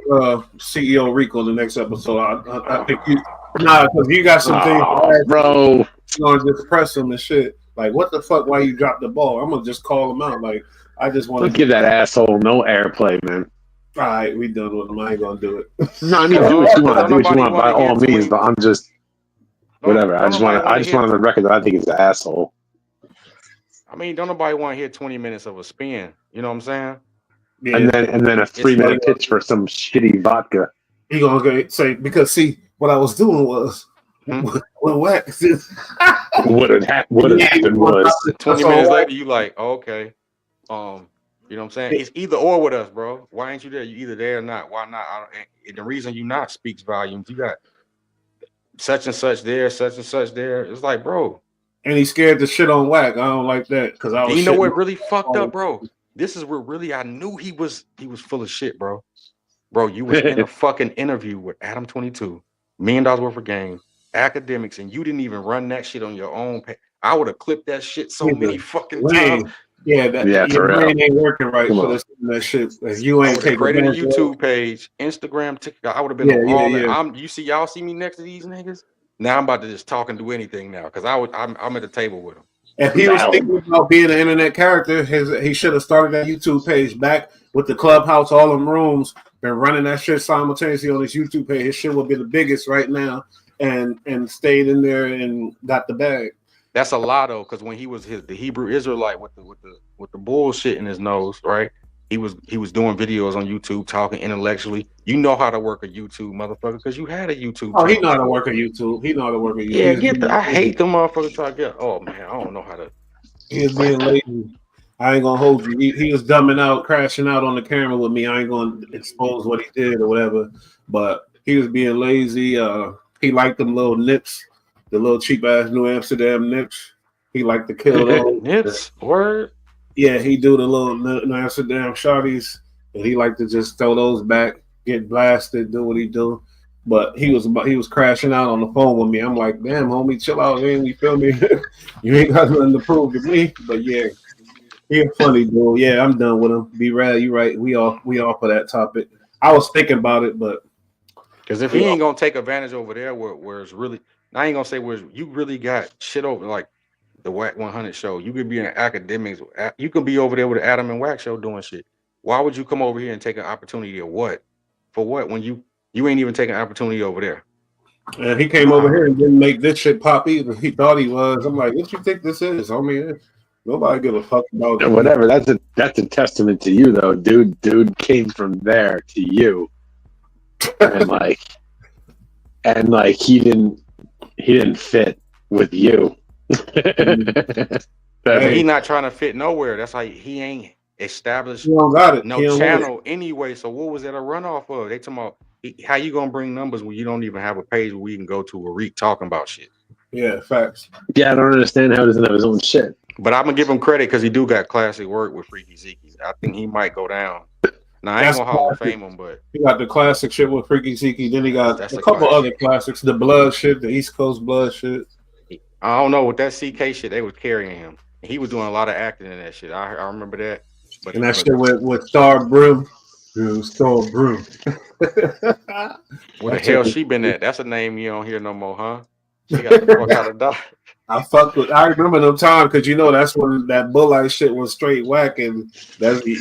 Speaker 1: CEO Rico in the next episode. I think because you got some things,
Speaker 2: bro.
Speaker 1: You're gonna just press him and shit. Like, what the fuck? Why you dropped the ball? I'm gonna just call him out. Like, I just want to
Speaker 2: give that asshole no airplay, man.
Speaker 1: All right, we done with him. I ain't gonna do it.
Speaker 2: No, I mean, do what you want. Do what you want by all means. But I'm just whatever. I just want on the record that I think he's an asshole.
Speaker 3: I mean, don't nobody want to hear 20 minutes of a spin. You know what I'm saying?
Speaker 2: Yeah. And then a 3-minute pitch for some shitty vodka.
Speaker 1: He gonna say, because see, what I was doing was when wax.
Speaker 2: What had happened was
Speaker 3: 20 minutes later, you like, okay. You know what I'm saying? It's either or with us, bro. Why ain't you there? You either there or not. Why not? And the reason you not speaks volumes. You got such and such there, such and such there. It's like, bro.
Speaker 1: And he scared the shit on whack. I don't like that because I was.
Speaker 3: You know what really fucked up, bro? This is where really I knew he was full of shit, bro. Bro, you was in a fucking interview with Adam 22, $1 million worth of game, academics, and you didn't even run that shit on your own page. I would have clipped that shit so many fucking times.
Speaker 1: Yeah, your brain ain't working right for this that shit. If you ain't taking
Speaker 3: created a YouTube page, Instagram, TikTok, I would have been on all that. Y'all see me next to these niggas? Now I'm about to just talk and do anything now because I'm at the table with him.
Speaker 1: If he was thinking about being an internet character, he should have started that YouTube page back with the clubhouse, all them rooms, been running that shit simultaneously on his YouTube page. His shit would be the biggest right now, and stayed in there and got the bag.
Speaker 3: That's a lot though, because when he was the Hebrew Israelite with the bullshit in his nose, right? he was doing videos on YouTube talking intellectually. You know how to work a YouTube motherfucker because you had a YouTube
Speaker 1: Oh, he
Speaker 3: channel
Speaker 1: know how to
Speaker 3: before.
Speaker 1: work a YouTube. He know how to work a
Speaker 3: Yeah,
Speaker 1: YouTube.
Speaker 3: I hate the motherfuckers try to get. Oh man, I don't know how to.
Speaker 1: He was being lazy. I ain't gonna hold you. He was dumbing out, crashing out on the camera with me. I ain't gonna expose what he did or whatever. But he was being lazy. He liked them little nips, the little cheap ass New Amsterdam nips. He liked to kill those.
Speaker 3: Nips, word.
Speaker 1: Yeah, he do the little New Amsterdam shorties, and he liked to just throw those back, get blasted, do what he do. But he was crashing out on the phone with me. I'm like, damn, homie, chill out, man. You feel me? You ain't got nothing to prove to me. But yeah, he a funny dude. Yeah, I'm done with him. Be rad, you right. We all for that topic. I was thinking about it, but
Speaker 3: because if he ain't gonna take advantage over there, where it's really, I ain't gonna say where you really got shit over like the Whack 100 show. You could be in academics. You could be over there with the Adam and Whack show doing shit. Why would you come over here and take an opportunity or what? For what? When you ain't even taking an opportunity over there.
Speaker 1: And he came over here and didn't make this shit pop either. He thought he was. I'm like, what you think this is? I mean, nobody give a fuck about it.
Speaker 2: Whatever. That's a testament to you, though. Dude came from there to you, and he didn't fit with you.
Speaker 3: He not trying to fit nowhere. That's like he ain't established no channel anyway. So what was that a runoff of? They talking about how you gonna bring numbers when you don't even have a page where we can go to a week talking about shit.
Speaker 1: Yeah, facts.
Speaker 2: Yeah, I don't understand how he doesn't have his own shit.
Speaker 3: But I'm gonna give him credit because he do got classic work with Freaky Zeke. I think he might go down. Now I ain't gonna Hall of Fame him, but
Speaker 1: he got the classic shit with Freaky Zeke. Then he got a couple other classics, the blood shit, the East Coast blood shit.
Speaker 3: I don't know with that CK shit, they was carrying him. He was doing a lot of acting in that shit. I remember that.
Speaker 1: But and that shit with Star Brim. Star Brim.
Speaker 3: Where the hell she been at? That's a name you don't hear no more, huh? She got the fuck out of dog.
Speaker 1: I remember them time because that's when that Bullite shit was straight whack, and that's me.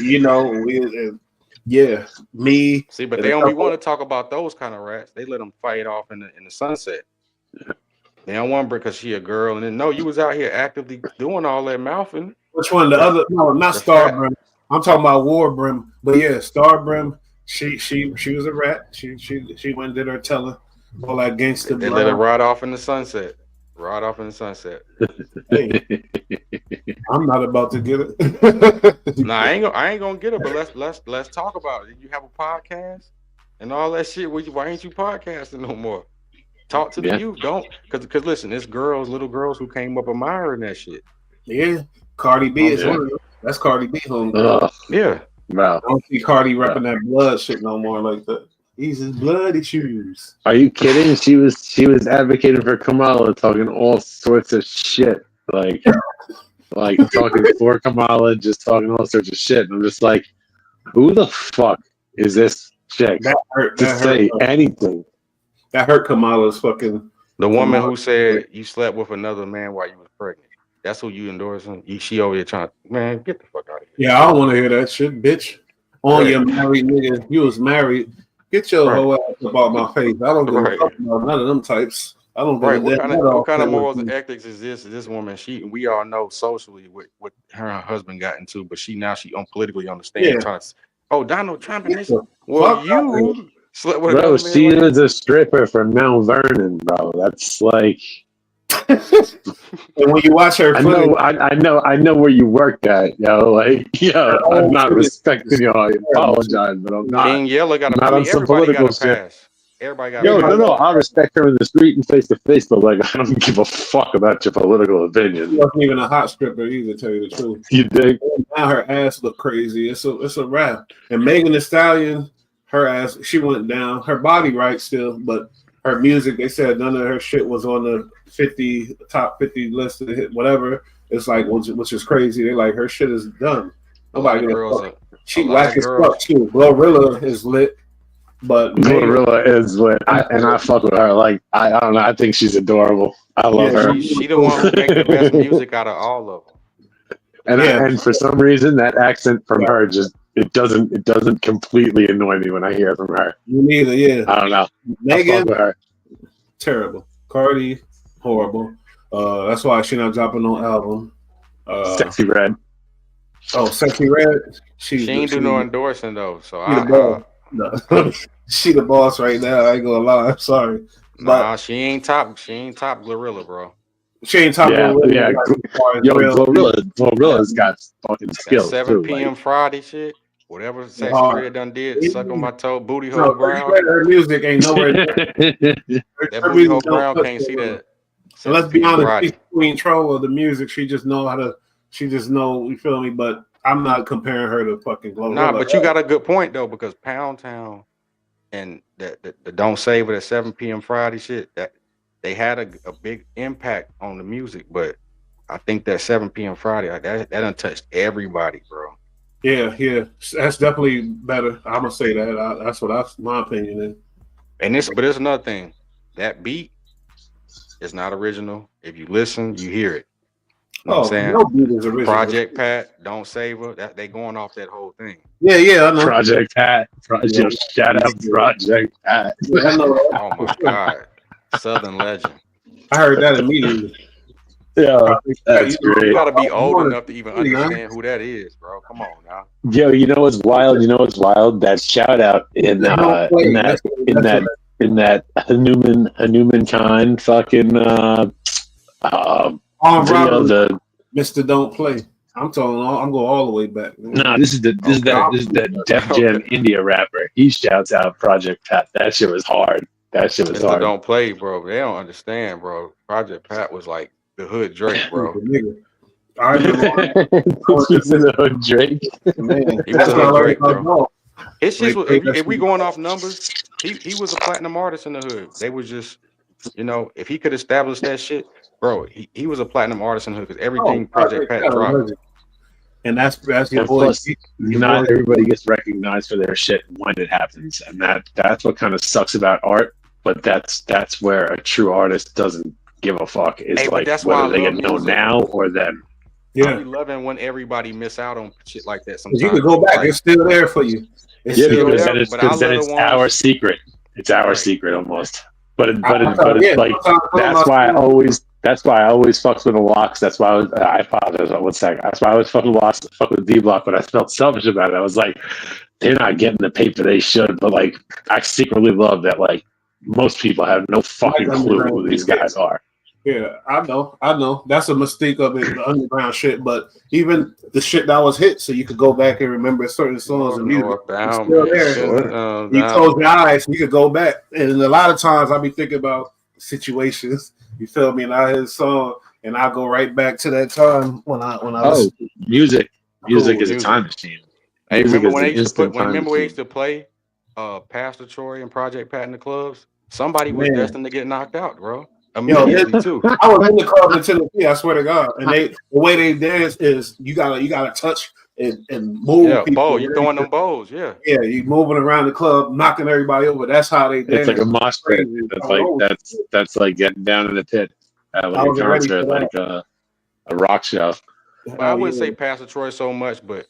Speaker 3: See, but they don't want to talk about those kind of rats. They let them fight off in the sunset. They don't want her because she a girl, and then no, you was out here actively doing all that mouthing.
Speaker 1: Which one? The other? No, not Star Brim. I'm talking about War Brim. But yeah, Star Brim. She was a rat. She went and did her telling all that gangster.
Speaker 3: They let her ride off in the sunset. Ride off in the sunset.
Speaker 1: Hey, I'm not about to get it.
Speaker 3: Nah, I ain't gonna get it. But let's talk about it. You have a podcast and all that shit. Why ain't you podcasting no more? Talk to the youth. Don't because listen, there's little girls who came up admiring that shit.
Speaker 1: Yeah, Cardi B is one of them. That's Cardi B home.
Speaker 3: Yeah.
Speaker 2: Wow.
Speaker 1: I don't see Cardi repping that blood shit no more like that. These is bloody shoes.
Speaker 2: Are you kidding? She was advocating for Kamala, talking all sorts of shit, like talking for Kamala, just talking all sorts of shit. And I'm just like, who the fuck is this chick to say anything?
Speaker 1: That hurt Kamala's fucking.
Speaker 3: The woman who said you slept with another man while you was pregnant. That's who you endorsing. She over here trying to, man, get the fuck out of here.
Speaker 1: Yeah, I don't want to hear that shit, bitch. Your married nigga. You was married. Get your whole ass about my face. I don't give a fuck about none of them types. I don't give a damn.
Speaker 3: What kind of morals and ethics is this? This woman, we all know socially what her and her husband got into, but she politically understands. Donald Trump and this. Well, you slept with
Speaker 2: bro. She is a stripper from Mount Vernon, bro. That's like.
Speaker 1: And when you watch her,
Speaker 2: I know where you work at, yo. I'm not respecting you. I apologize, but I'm not.
Speaker 3: King Yella got
Speaker 2: not on some political shit.
Speaker 3: Everybody got.
Speaker 2: No. I respect her in the street and face to face, but I don't give a fuck about your political opinion.
Speaker 1: She wasn't even a hot stripper either, to tell you the truth.
Speaker 2: You dig?
Speaker 1: Now her ass look crazy. It's a wrap. And Megan Thee Stallion, her ass, she went down. Her body right still, but her music, they said none of her shit was on the top 50 list to hit whatever. It's like, which is crazy. They like her shit is done. Nobody gonna she whack as fuck too. Glorilla is lit, but
Speaker 2: Glorilla is lit. I fuck with her. Like I don't know. I think she's adorable. I love her.
Speaker 3: She the one who makes the best music out of all of them.
Speaker 2: And for some reason, that accent from her just it doesn't completely annoy me when I hear it from her.
Speaker 1: You neither, yeah.
Speaker 2: I don't know.
Speaker 1: Megan, terrible. Cardi, horrible. That's why she not dropping no album.
Speaker 2: Sexy Red.
Speaker 1: Oh, Sexy Red.
Speaker 3: She ain't do no endorsing though. So
Speaker 1: she the boss. No. She the boss right now. I ain't gonna lie. I'm sorry.
Speaker 3: Nah, she ain't top Glorilla, bro.
Speaker 1: She ain't top Glorilla.
Speaker 2: Yeah. Yo, Glorilla's got fucking skills.
Speaker 3: That 7 p.m. Friday shit. Whatever Sexy Red done did, suck on my toe, booty hole ground.
Speaker 1: Her music ain't nowhere.
Speaker 3: That booty hole ground can't see that.
Speaker 1: And let's be honest, she's queen troll of the music. She just know how to. She just know. You feel me? But I'm not comparing her to fucking Glorilla.
Speaker 3: Nah, but you got a good point though, because Pound Town and the Don't Save It at 7 p.m. Friday shit, that they had a big impact on the music. But I think that 7 p.m. Friday, that done touched everybody, bro.
Speaker 1: Yeah, that's definitely better. I'm gonna say that. That's what my opinion is.
Speaker 3: And but there's another thing. That beat is not original. If you listen, you hear it. You know what I'm saying?
Speaker 1: No beat is original.
Speaker 3: Project Pat, Don't Save Her. That they going off that whole thing.
Speaker 1: Yeah, I know.
Speaker 2: Project Pat. Shout out Project Pat.
Speaker 1: Yeah, I know.
Speaker 3: Oh my God, Southern legend.
Speaker 1: I heard that immediately.
Speaker 2: Yeah, that's great.
Speaker 3: You gotta be old enough to even understand who that is, bro. Come on now.
Speaker 2: Yo, you know what's wild? That shout out in that Hanuman Kind fucking
Speaker 1: video, Mr. Don't Play. I'm going all the way back.
Speaker 2: Nah, this is that Def Jam India rapper. He shouts out Project Pat. That shit was hard.
Speaker 3: Mr. hard. Don't Play, bro. They don't understand, bro. Project Pat was like the hood Drake, bro.
Speaker 1: I remember
Speaker 2: the hood Drake.
Speaker 1: Man,
Speaker 3: he was a hood Drake, bro. It's just if we going off numbers, he was a platinum artist in the hood. They was just, if he could establish that shit, bro, he was a platinum artist in the hood because everything Project Pat dropped.
Speaker 1: And that's your boy.
Speaker 2: Plus, not everybody gets recognized for their shit when it happens, and that's what kind of sucks about art. But that's where a true artist doesn't give a fuck. It's like that's whether they get known now or then.
Speaker 1: Yeah,
Speaker 3: I be loving when everybody miss out on shit like that. Sometimes
Speaker 1: you can go back; it's still there for you.
Speaker 2: It's it's our secret. It's our secret almost. But it's like that's why I always fucks with the Locks. That's why I apologize. 1 second. That's why I always fuck with Locks, fuck with D Block. But I felt selfish about it. I was like, they're not getting the paper they should. But like, I secretly love that. Like, most people have no fucking clue who these guys are.
Speaker 1: Yeah, I know. That's a mistake of it, the underground shit. But even the shit that was hit, so you could go back and remember certain songs and music. It's still there. You close your eyes, you could go back. And a lot of times, I be thinking about situations. You feel me? And I hear a song, and I go right back to that time when I was.
Speaker 2: Music is a time machine.
Speaker 3: Hey, remember when they used to play Pastor Troy and Project Pat in the clubs? Somebody was destined to get knocked out, bro. Immediately too.
Speaker 1: I was in the club in Tennessee, I swear to God. And the way they dance is you gotta touch and move.
Speaker 3: Yeah, bow. You throwing them bows, yeah.
Speaker 1: Yeah, you moving around the club, knocking everybody over. That's how they dance.
Speaker 2: It's like a mosh pit. That's like getting down in the pit at like a concert, like a rock show.
Speaker 3: But I wouldn't say Pastor Troy so much, but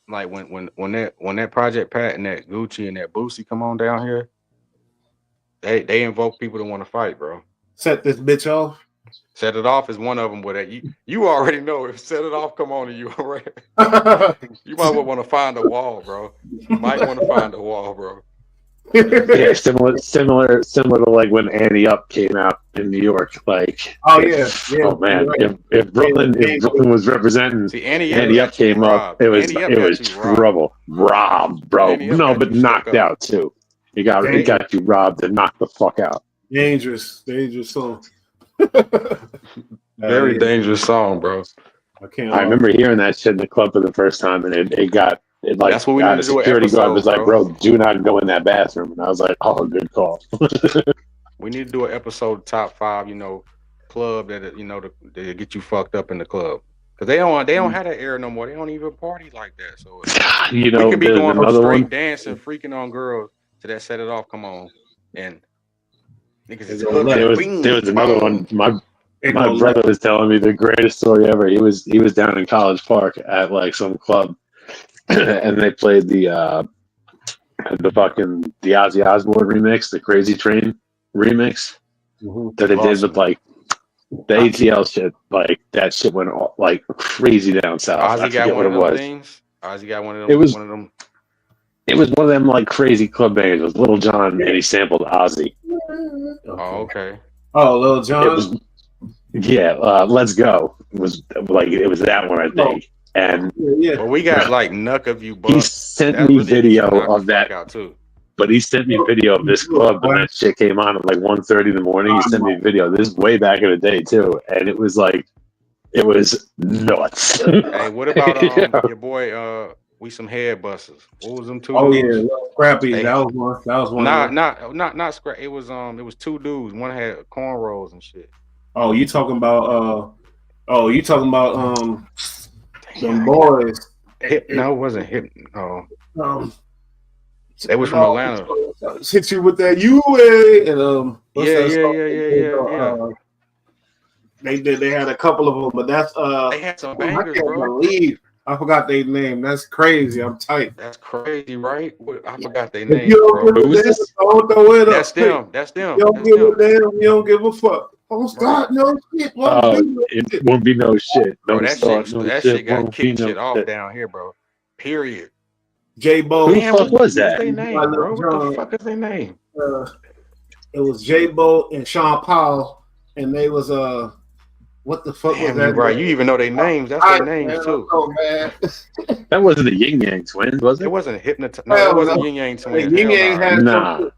Speaker 3: like when that Project Pat and that Gucci and that Boosie come on down here, they invoke people to want to fight, bro.
Speaker 1: Set this bitch off.
Speaker 3: Set It Off is one of them. But you already know if Set It Off come on to you, right? You might want to find a wall, bro. You might want to find a wall, bro.
Speaker 2: Yeah, similar to like when Annie Up came out in New York. Like,
Speaker 1: oh man,
Speaker 2: right. if Brooklyn was representing, Annie Up came up, it was trouble. Robbed, bro. No, but knocked out too. It got you robbed and knocked the fuck out.
Speaker 1: Dangerous song.
Speaker 3: Very dangerous song, bro.
Speaker 2: I remember hearing that shit in the club for the first time, and it got like
Speaker 3: that's what we need to do.
Speaker 2: Security guard was like, "Bro, do not go in that bathroom," and I was like, "Oh, good call."
Speaker 3: We need to do an episode top 5, club that to get you fucked up in the club, because they don't have that era no more. They don't even party like that. So we could be going from straight dancing, freaking on girls to that Set It Off. Come on, and
Speaker 2: there was another one. My brother was telling me the greatest story ever. He was down in College Park at like some club, and they played the Ozzy Osbourne remix, the Crazy Train remix that they did with like The ATL shit, like that shit went all, like crazy down south. I
Speaker 3: Ozzy got
Speaker 2: forget
Speaker 3: one
Speaker 2: what
Speaker 3: of
Speaker 2: it
Speaker 3: them
Speaker 2: was.
Speaker 3: things. Ozzy got one of them.
Speaker 2: It was
Speaker 3: one of them.
Speaker 2: It was one of them like crazy club bangers. It was Little John, and he sampled Ozzy.
Speaker 3: Oh, okay.
Speaker 1: Oh, Lil John.
Speaker 2: It was Let's Go. It was that one, I think. And
Speaker 1: Yeah.
Speaker 3: Well, we got like Knuck of You
Speaker 2: he
Speaker 3: Bucks.
Speaker 2: sent
Speaker 3: That
Speaker 2: me
Speaker 3: really
Speaker 2: video
Speaker 3: knock the
Speaker 2: of that.
Speaker 3: fuck out too.
Speaker 2: But he sent me video of this club when that shit came on at like 1:30 in the morning. He sent me a video. This is way back in the day too, and it was nuts.
Speaker 3: Hey, what about
Speaker 2: Yeah.
Speaker 3: your boy We Some Head Busters? What was them two
Speaker 1: Oh
Speaker 3: dudes?
Speaker 1: yeah, Scrappy.
Speaker 3: They-
Speaker 1: That was one. That was one. of them.
Speaker 3: Not scrap. It was two dudes. One had cornrows and shit.
Speaker 1: Oh, you talking about them boys.
Speaker 3: No, it wasn't hip. No,
Speaker 1: Um,
Speaker 3: they was from Atlanta.
Speaker 1: Hit you with that UA and what's
Speaker 3: Yeah.
Speaker 1: They had a couple of them, but that's
Speaker 3: They had some
Speaker 1: I
Speaker 3: bangers,
Speaker 1: can't
Speaker 3: bro.
Speaker 1: believe I forgot their name. That's crazy. I'm tight.
Speaker 3: That's crazy, right? I forgot their
Speaker 1: If
Speaker 3: name,
Speaker 1: you don't
Speaker 3: bro.
Speaker 1: give a
Speaker 2: Who is
Speaker 1: damn,
Speaker 2: this?
Speaker 1: don't throw it
Speaker 3: That's
Speaker 1: up.
Speaker 3: them. That's them.
Speaker 1: You don't
Speaker 3: That's
Speaker 1: give a
Speaker 3: them.
Speaker 1: damn. You don't give a fuck. Don't start no shit.
Speaker 2: It won't be no shit.
Speaker 3: Bro,
Speaker 2: Don't
Speaker 3: that
Speaker 2: start
Speaker 3: shit,
Speaker 2: no
Speaker 3: that
Speaker 2: shit.
Speaker 3: shit got
Speaker 2: Won't be
Speaker 3: kicked
Speaker 2: no
Speaker 3: shit off
Speaker 2: shit.
Speaker 3: down here, bro. Period.
Speaker 1: J-Bo.
Speaker 2: Who the fuck was that?
Speaker 3: What's their name, bro? What the fuck is their name?
Speaker 1: It was J-Bo and Sean Paul, and they was what the fuck was
Speaker 3: Damn,
Speaker 1: that?
Speaker 3: you right. You even know their names. That's their names too.
Speaker 1: Oh man,
Speaker 2: That wasn't the Yin Yang Twins, was
Speaker 3: It
Speaker 2: it?
Speaker 3: wasn't hypnotized. No, it wasn't Yin Yang Twins.
Speaker 1: Yin Yang
Speaker 3: Hell
Speaker 1: had
Speaker 2: Nah.
Speaker 1: some-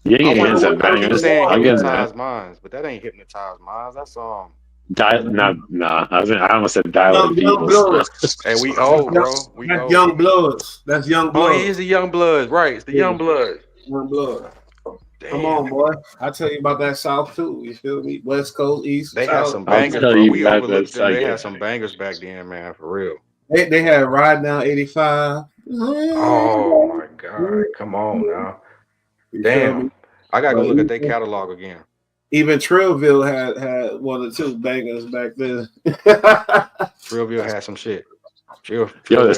Speaker 2: Yin
Speaker 3: I
Speaker 2: Yang had
Speaker 3: keep
Speaker 2: bangers.
Speaker 3: saying
Speaker 2: I'll give him
Speaker 3: hypnotized
Speaker 2: that.
Speaker 3: minds, but that ain't hypnotized minds. That's
Speaker 2: Nah. I almost said Dilated
Speaker 1: Young
Speaker 2: Peoples.
Speaker 1: Bloods.
Speaker 3: Hey, we old, bro. We
Speaker 1: That's
Speaker 3: old.
Speaker 1: Young Bloods. That's Young
Speaker 3: Oh,
Speaker 1: Bloods.
Speaker 3: it is the Young Bloods, right? It's the Young Bloods.
Speaker 1: Young Blood.
Speaker 3: Damn.
Speaker 1: Come on, boy. I tell you about that South too. You feel me? West Coast, East,
Speaker 3: They
Speaker 1: South.
Speaker 3: had some
Speaker 2: I'll
Speaker 3: bangers,
Speaker 2: tell
Speaker 3: bro.
Speaker 2: you
Speaker 3: We
Speaker 2: about
Speaker 3: overlooked
Speaker 2: that
Speaker 3: them. They
Speaker 2: second.
Speaker 3: had some bangers back then, man, for real.
Speaker 1: They had Ride Down 85.
Speaker 3: Oh my God. Come on now.
Speaker 1: You feel me?
Speaker 3: Damn. I gotta go look at their catalog again.
Speaker 1: Even Trillville had one or two bangers back then.
Speaker 3: Trillville had some shit.
Speaker 2: Yo, the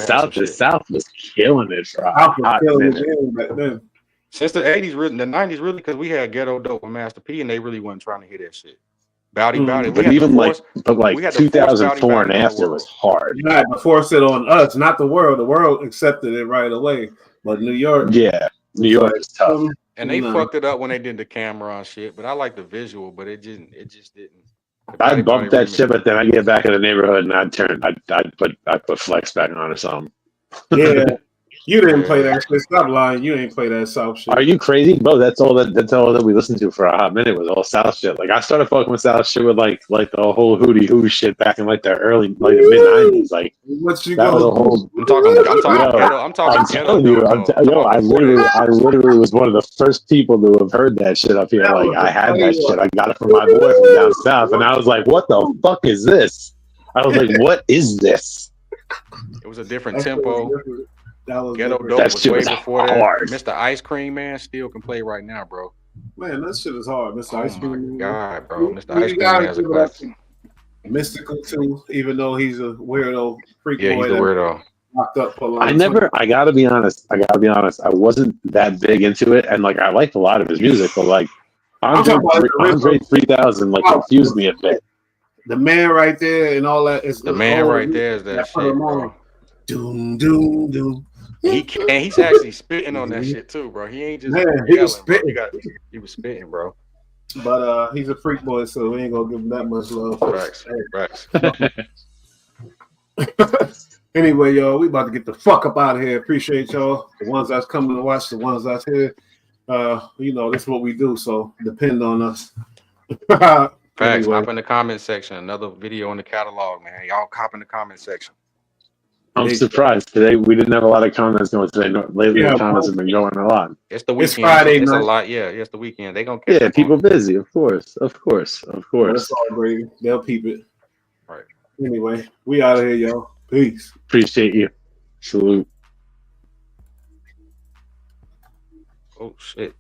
Speaker 2: South was killing it for a hot minute.
Speaker 1: Back then.
Speaker 3: Since the 80s, really, the 90s, really, because we had Ghetto Dope and Master P, and they really wasn't trying to hear that shit. Bowdy.
Speaker 2: But even like 2004 and after was hard.
Speaker 1: You had to force it on us, not the world. The world accepted it right away, but New York,
Speaker 2: New York is tough.
Speaker 3: And they fucked it up when they did the camera on shit. But I like the visual, but it just didn't.
Speaker 2: I'd bump that shit, but then I get back in the neighborhood and I'd put Flex back on or something.
Speaker 1: Yeah. You didn't play that shit. Stop lying. You ain't play that South shit.
Speaker 2: Are you crazy, bro? That's all that we listened to for a hot minute was all South shit. Like I started fucking with South shit with like the whole Hootie Hoo shit back in like the early the mid '90s. Like
Speaker 1: what you
Speaker 2: that was a whole.
Speaker 3: I'm talking ghetto. I'm
Speaker 2: telling you, I literally was one of the first people to have heard that shit up here. Like I had that shit. I got it from my boy from down south, and I was like, "What the fuck is this?" I was like, "What is this?"
Speaker 3: It was a different tempo.
Speaker 1: Ghetto
Speaker 3: Dope was way before
Speaker 2: hard.
Speaker 3: that. Mr. Ice Cream Man still can play right now, bro.
Speaker 1: Man, that shit is hard. Mr. Ice Cream.
Speaker 3: Oh my God, bro. Mr. Ice Cream Man is a classic.
Speaker 1: Mystical too, even though he's a weirdo freak boy.
Speaker 3: Yeah, he's a weirdo.
Speaker 1: Locked up for a long time.
Speaker 2: I gotta be honest. I wasn't that big into it, and like I liked a lot of his music, but like Andre 3000 like confused me a bit.
Speaker 1: The man right there and all that is
Speaker 3: the man right there is that shit, bro.
Speaker 1: Doom, doom, doom.
Speaker 3: He's actually spitting on that shit too, bro. He ain't just
Speaker 1: he was spitting.
Speaker 3: He was spitting, bro.
Speaker 1: But he's a freak boy, so we ain't gonna give him that much love.
Speaker 3: Facts.
Speaker 1: Anyway, y'all, we about to get the fuck up out of here. Appreciate y'all. The ones that's coming to watch, the ones that's here. This is what we do, so depend on us.
Speaker 3: Facts.
Speaker 1: Anyway.
Speaker 3: Hop in the comment section. Another video in the catalog, man. Y'all hop in the comment section.
Speaker 2: I'm surprised today we didn't have a lot of comments going today. Lately, the comments have been going a lot.
Speaker 3: It's the weekend.
Speaker 1: It's Friday night.
Speaker 3: It's a lot. Yeah, it's the weekend. They gonna
Speaker 2: people busy, of course.
Speaker 1: That's all great. They'll peep it.
Speaker 3: Right.
Speaker 1: Anyway, we out of here, y'all. Peace.
Speaker 2: Appreciate you. Salute.
Speaker 3: Oh shit.